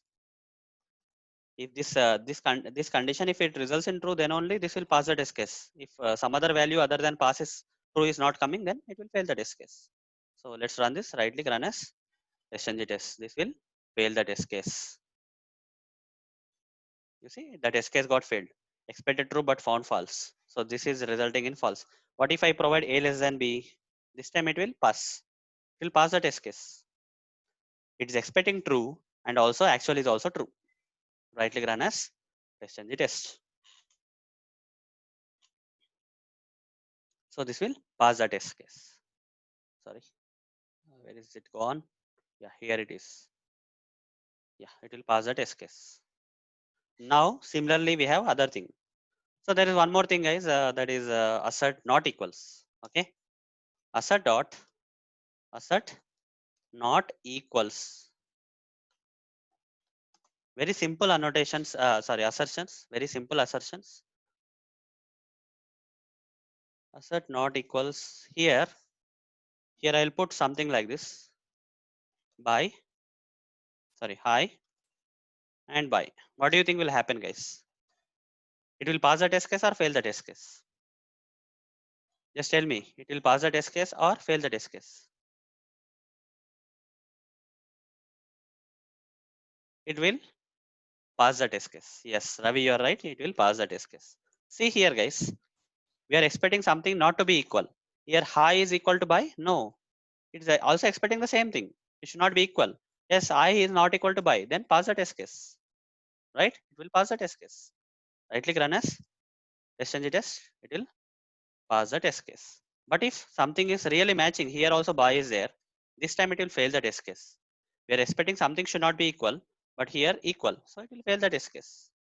If this condition, if it results in true, then only this will pass the test case. If some other value other than passes true is not coming, then it will fail the test case. So let's run this. Right click, run as test-ng test. This will fail the test case. You see, the test case got failed. Expected true but found false. So this is resulting in false. What if I provide a less than b? This time it will pass. It will pass the test case. It is expecting true and also actual is also true. Right click, run as test-ng test. So this will pass the test case. Sorry, where is it gone? Yeah, here it is. Yeah, it will pass the test case. Now similarly we have other thing. So there is one more thing, guys, that is assert not equals. Okay, assert dot assert not equals. Very simple annotations. Sorry, assertions. Very simple assertions. Assert not equals here. Here I'll put something like this. By, sorry, hi and by. What do you think will happen, guys? It will pass the test case or fail the test case? Just tell me. It will pass the test case or fail the test case? It will pass the test case. Yes, Ravi, you are right. It will pass the test case. See here, guys. We are expecting something not to be equal. Here, hi is equal to by. No, it is also expecting the same thing. It should not be equal. Yes, I is not equal to by. Then pass the test case. Right? It will pass the test case. Right click, run as test-ng test. It will pass the test case. But if something is really matching, here also by is there. This time it will fail the test case. We are expecting something should not be equal, but here equal. So it will fail the test case.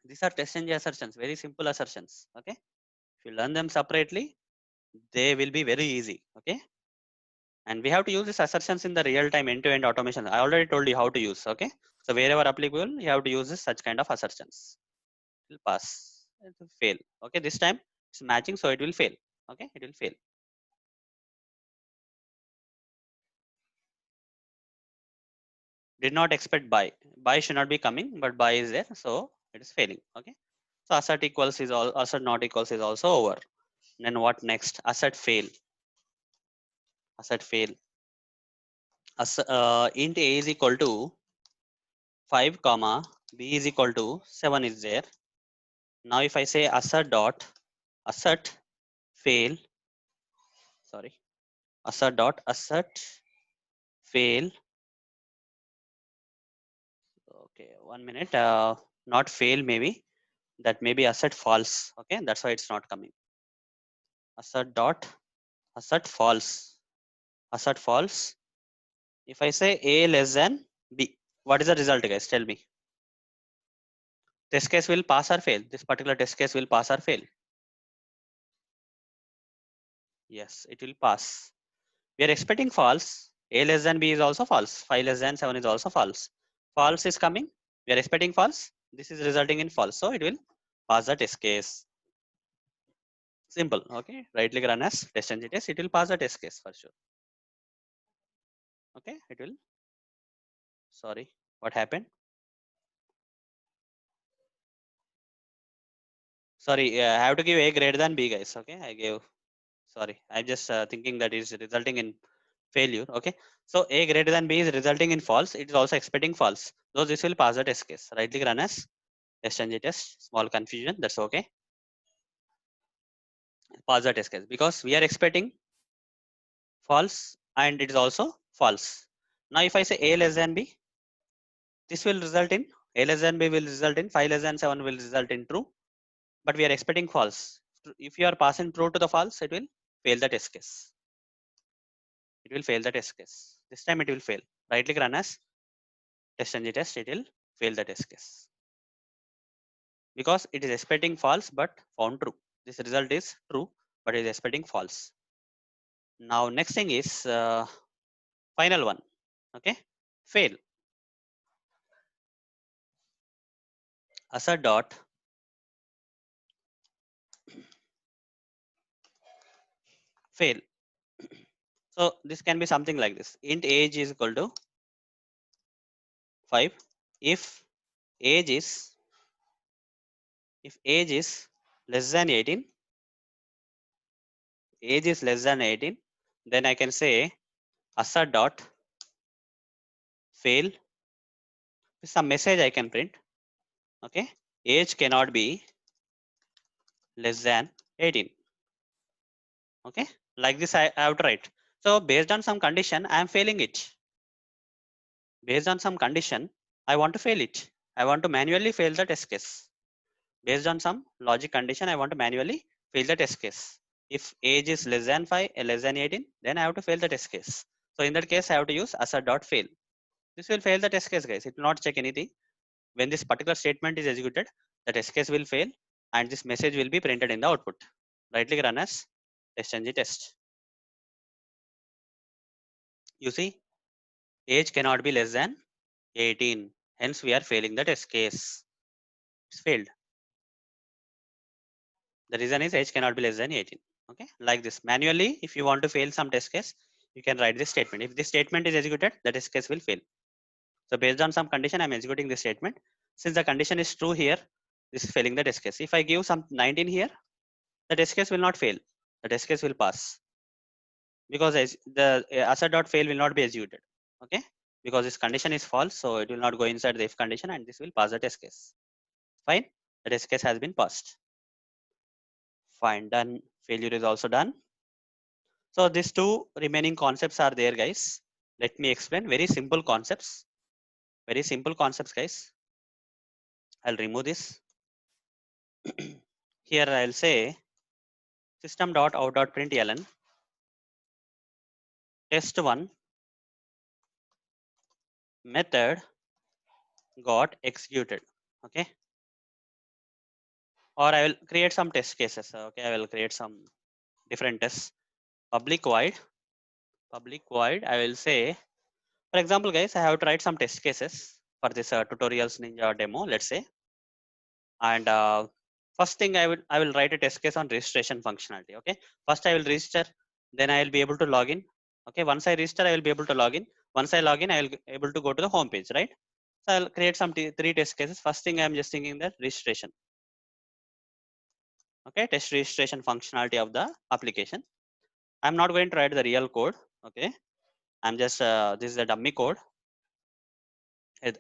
These are test NG assertions, very simple assertions. Okay. If you learn them separately, they will be very easy. Okay. And we have to use these assertions in the real time end-to-end automation. I already told you how to use. Okay. So wherever applicable, you have to use this such kind of assertions. It will pass. It will fail. Okay. This time it's matching, so it will fail. Okay. It will fail. Did not expect buy. Buy should not be coming, but buy is there, so it is failing. Okay. So assert equals is all, assert not equals is also over. Then what next? Assert fail. Assert fail. Int a is equal to 5 comma b is equal to 7 is there. Now if I say assert dot assert fail, sorry, assert dot assert fail. Okay, 1 minute. Not fail maybe. That may be assert false. Okay, that's why it's not coming. Assert dot assert false. Assert false. If I say a less than b, what is the result, guys? Tell me. Test case will pass or fail. This particular test case will pass or fail. Yes, it will pass. We are expecting false. A less than b is also false. 5 less than 7 is also false. False is coming. We are expecting false. This is resulting in false. So it will pass the test case. Simple. Okay. Right click run as test ng test. It will pass the test case for sure. Okay. It will. Sorry. What happened? Sorry. I have to give a greater than b, guys. Okay. I gave. Sorry. I'm just thinking that is resulting in failure. Okay. So a greater than b is resulting in false. It is also expecting false. So this will pass the test case. Right click run as test ng test. Small confusion. That's okay. Pass the test case because we are expecting false and it is also false. Now if I say a less than b, this will result in a less than b will result in 5 less than 7 will result in true, but we are expecting false. If you are passing true to the false, it will fail the test case. It will fail the test case. This time it will fail. Right click run as test ng test. It will fail the test case because it is expecting false but found true. This result is true, but it is expecting false. Now next thing is final one. Okay, fail. Assert dot fail. So this can be something like this. Int age is equal to 5. If age is less than 18, age is less than 18, then I can say assert dot fail. Some message I can print. Okay, age cannot be less than 18. Okay, like this I have to write. So based on some condition, I am failing it. Based on some condition, I want to fail it. I want to manually fail the test case. Based on some logic condition, I want to manually fail the test case. If age is less than 5, less than 18, then I have to fail the test case. So in that case, I have to use assert dot fail. This will fail the test case, guys. It will not check anything. When this particular statement is executed, the test case will fail and this message will be printed in the output. Right click run as test ng test. You see, age cannot be less than 18. Hence, we are failing the test case. It's failed. The reason is age cannot be less than 18. Okay, like this. Manually, if you want to fail some test case, you can write this statement. If this statement is executed, the test case will fail. So based on some condition, I'm executing this statement. Since the condition is true here, this is failing the test case. If I give some 19 here, the test case will not fail. The test case will pass because the assert dot fail will not be executed. Okay, because this condition is false, so it will not go inside the if condition, and this will pass the test case. Fine, the test case has been passed. Fine, done. Failure is also done. So these two remaining concepts are there, guys. Let me explain. Very simple concepts. Very simple concepts, guys. I'll remove this. Here I'll say system.out.println test1 method got executed. Okay, or I will create some test cases. Okay, I will create some different tests. Public void, I will say, for example, guys, I have to write some test cases for this tutorials ninja demo, let's say. And first thing I will write a test case on registration functionality. Okay, first I will register, then I will be able to log in. Okay, once I register, I will be able to log in. Once I log in, I will be able to go to the home page, right? So I'll create some three test cases. First thing I'm just thinking that registration. Okay, test registration functionality of the application. I'm not going to write the real code. Okay, I'm just this is the dummy code.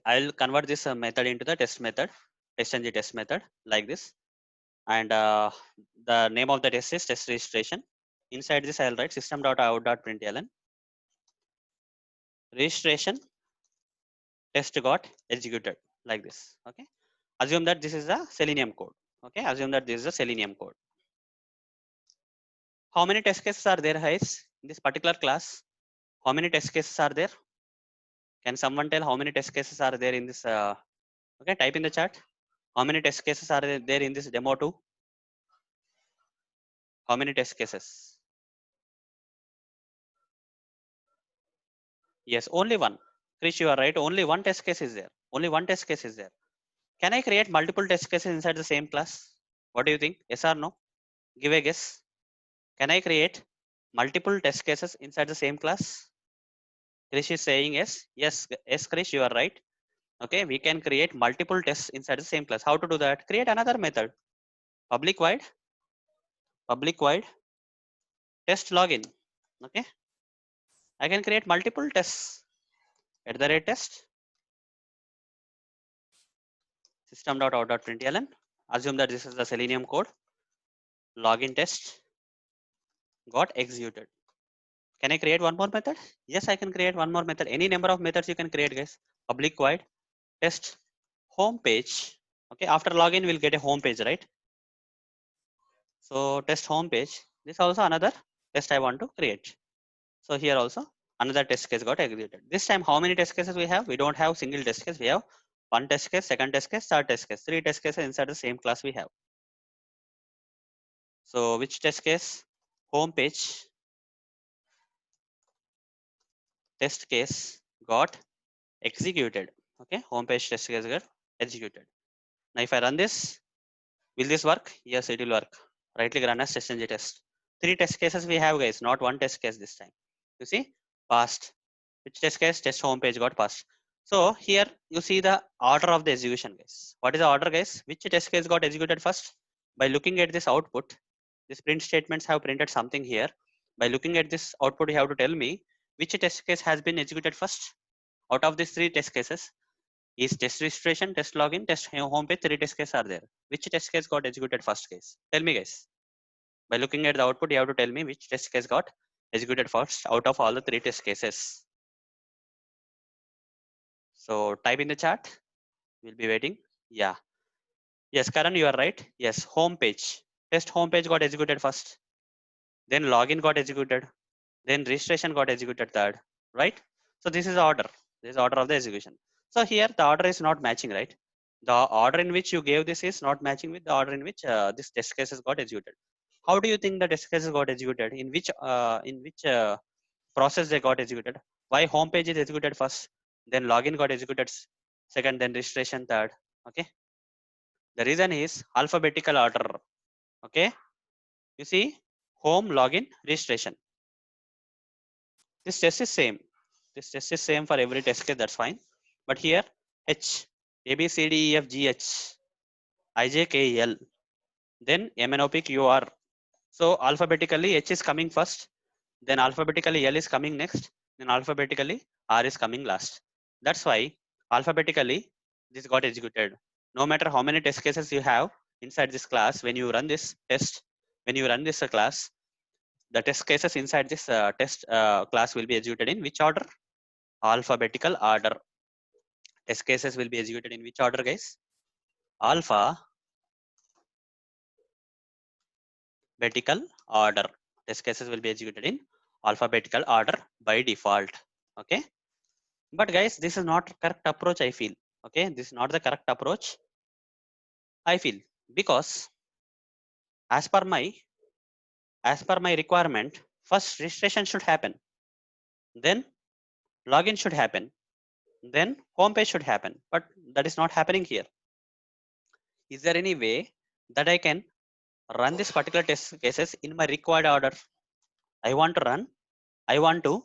I'll convert this method into the test method, testng test method like this. And the name of the test is test registration. Inside this, I'll write system.out.println registration test got executed like this. Okay, assume that this is the Selenium code. Okay, assume that this is a Selenium code. How many test cases are there, guys, in this particular class? How many test cases are there? Can someone tell how many test cases are there in this? Okay, type in the chat. How many test cases are there in this demo 2? How many test cases? Yes, only one. Krish, you are right. Only one test case is there. Only one test case is there. Can I create multiple test cases inside the same class? What do you think? Yes or no? Give a guess. Can I create multiple test cases inside the same class? Krish is saying yes. Yes, Krish, you are right. Okay, we can create multiple tests inside the same class. How to do that? Create another method. Public void test login. Okay, I can create multiple tests at the rate test system.out.println. Assume that this is the Selenium code. Login test got executed. Can I create one more method? Yes, I can create one more method. Any number of methods you can create, guys. Public void test home page. Okay, after login, we'll get a home page, right? So test home page. This also another test I want to create. So here also another test case got executed. This time, how many test cases we have? We don't have single test case. We have one test case, second test case, third test case. Three test cases inside the same class we have. So which test case? Home page test case got executed. Okay, home page test case got executed. Now if I run this, will this work? Yes, it will work. Right click run as test ng test. Three test cases we have, guys, not one test case this time. You see, passed. Which test case? Test home page got passed. So here you see the order of the execution, guys. What is the order, guys? Which test case got executed first? By looking at this output, these print statements have printed something here. By looking at this output, you have to tell me which test case has been executed first. Out of these three test cases, is test registration, test login, test home page, three test cases are there. Which test case got executed first, case? Tell me, guys. By looking at the output, you have to tell me which test case got executed first out of all the three test cases. So type in the chat. We'll be waiting. Yeah. Yes, Karan, you are right. Yes, home page. Test home page got executed first. Then login got executed. Then registration got executed third. Right? So this is the order. This is the order of the execution. So here the order is not matching, right? The order in which you gave this is not matching with the order in which this test cases got executed. How do you think the test cases got executed? In which process they got executed? Why home page is executed first? Then login got executed second, then registration third. Okay. The reason is alphabetical order. Okay. You see, home, login, registration. This test is same. This test is same for every test case. That's fine. But here, H, A, B, C, D, E, F, G, H, I, J, K, L. Then M, N, O, P, Q, R. So alphabetically, H is coming first. Then alphabetically, L is coming next. Then alphabetically, R is coming last. That's why alphabetically, this got executed. No matter how many test cases you have inside this class, when you run this test, when you run this class, the test cases inside this test class will be executed in which order? Alphabetical order. Test cases will be executed in which order, guys? Alphabetical order. Test cases will be executed in alphabetical order by default. Okay. But guys, this is not correct approach, I feel. Okay, this is not the correct approach, I feel, because as per my requirement, first registration should happen, then login should happen, then home page should happen. But that is not happening here. Is there any way that I can run this particular test cases in my required order? I want to run, I want to,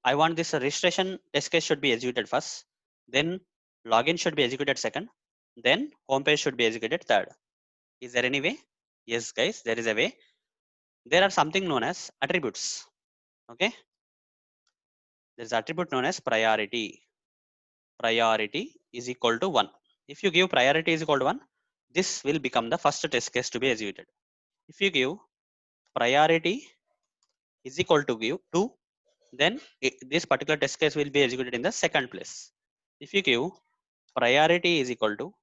I want this registration test case should be executed first, then login should be executed second, then home page should be executed third. Is there any way? Yes, guys, there is a way. There are something known as attributes. Okay, there is attribute known as priority. Priority is equal to 1. If you give priority is equal to 1, this will become the first test case to be executed. If you give priority is equal to 2, then this particular test case will be executed in the second place. If you give priority is equal to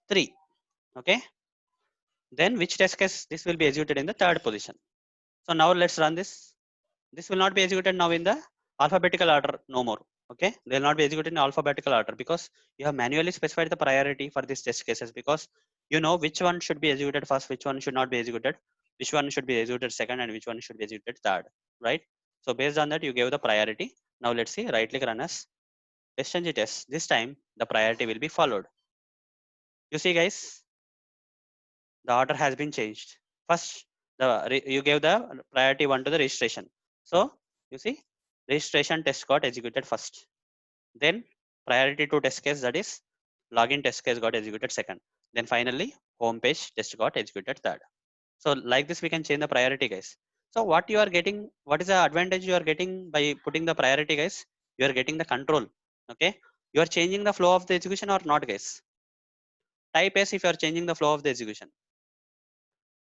3, okay, then which test case this will be executed in the third position. So now let's run this. This will not be executed now in the alphabetical order no more. Okay, they will not be executed in alphabetical order because you have manually specified the priority for these test cases, because you know which one should be executed first, which one should not be executed, which one should be executed second, and which one should be executed third, right? So based on that, you gave the priority. Now let's see, right click run as test test. This time the priority will be followed. You see guys, the order has been changed. First, you gave the priority 1 to the registration. So you see, registration test got executed first. Then priority to test case, that is login test case, got executed second. Then finally home page test got executed third. So like this we can change the priority, guys. So what you are getting, what is the advantage you are getting by putting the priority, guys? You are getting the control. Okay, you are changing the flow of the execution or not, guys? Type S if you are changing the flow of the execution.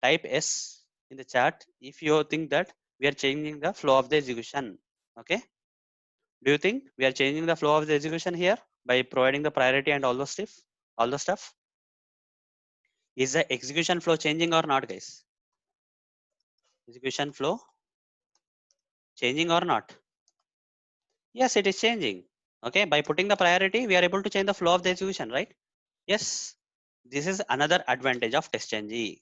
Type S in the chat if you think that we are changing the flow of the execution. Okay, do you think we are changing the flow of the execution here by providing the priority and all those stuff? All the stuff. Is the execution flow changing or not, guys? Execution flow changing or not? Yes, it is changing. Okay, by putting the priority, we are able to change the flow of the execution, right? Yes, this is another advantage of TestNG.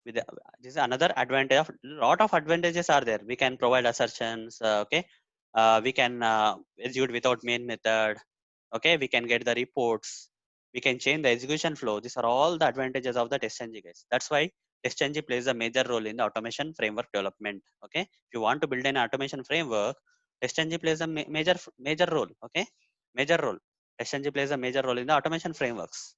With this is another advantage of, lot of advantages are there. We can provide assertions. Okay, we can execute without main method. Okay, we can get the reports, we can change the execution flow. These are all the advantages of the TestNG, guys. That's why TestNG plays a major role in the automation framework development. Okay, if you want to build an automation framework, TestNG plays a major role. Okay, major role. TestNG plays a major role in the automation frameworks.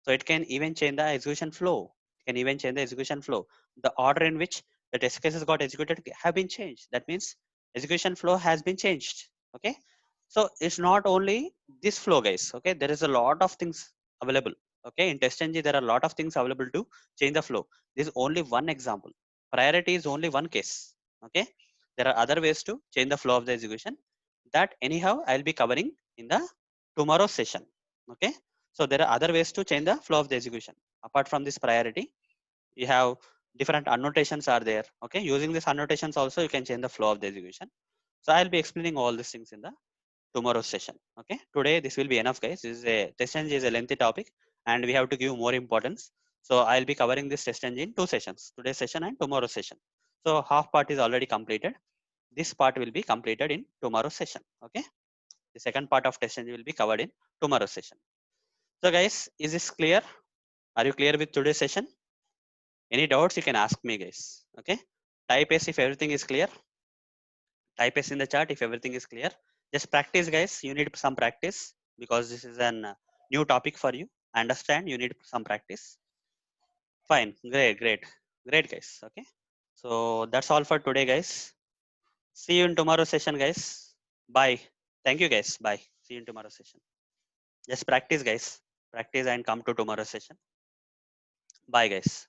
So it can even change the execution flow. It can even change the execution flow. The order in which the test cases got executed have been changed. That means execution flow has been changed. Okay, so it's not only this flow, guys. Okay, there is a lot of things available. Okay, in TestNG there are a lot of things available to change the flow. This is only one example. Priority is only one case. Okay, there are other ways to change the flow of the execution, that anyhow I'll be covering in the tomorrow's session. Okay, so there are other ways to change the flow of the execution apart from this priority. You have different annotations are there. Okay, using these annotations also you can change the flow of the execution. So I'll be explaining all these things in the tomorrow's session. Okay, today this will be enough, guys. This is a TestNG is a lengthy topic and we have to give more importance. So I'll be covering this TestNG in 2 sessions, today's session and tomorrow's session. So half part is already completed. This part will be completed in tomorrow's session. Okay, the second part of TestNG will be covered in tomorrow's session. So guys, is this clear? Are you clear with today's session? Any doubts you can ask me, guys. Okay, type S if everything is clear. Type S in the chat if everything is clear. Just practice, guys. You need some practice because this is an new topic for you. I understand you need some practice. Fine, great guys. Okay, so that's all for today, guys. See you in tomorrow session, guys. Bye. Thank you, guys. Bye. See you in tomorrow session. Just practice, guys. Practice and come to tomorrow session. Bye, guys.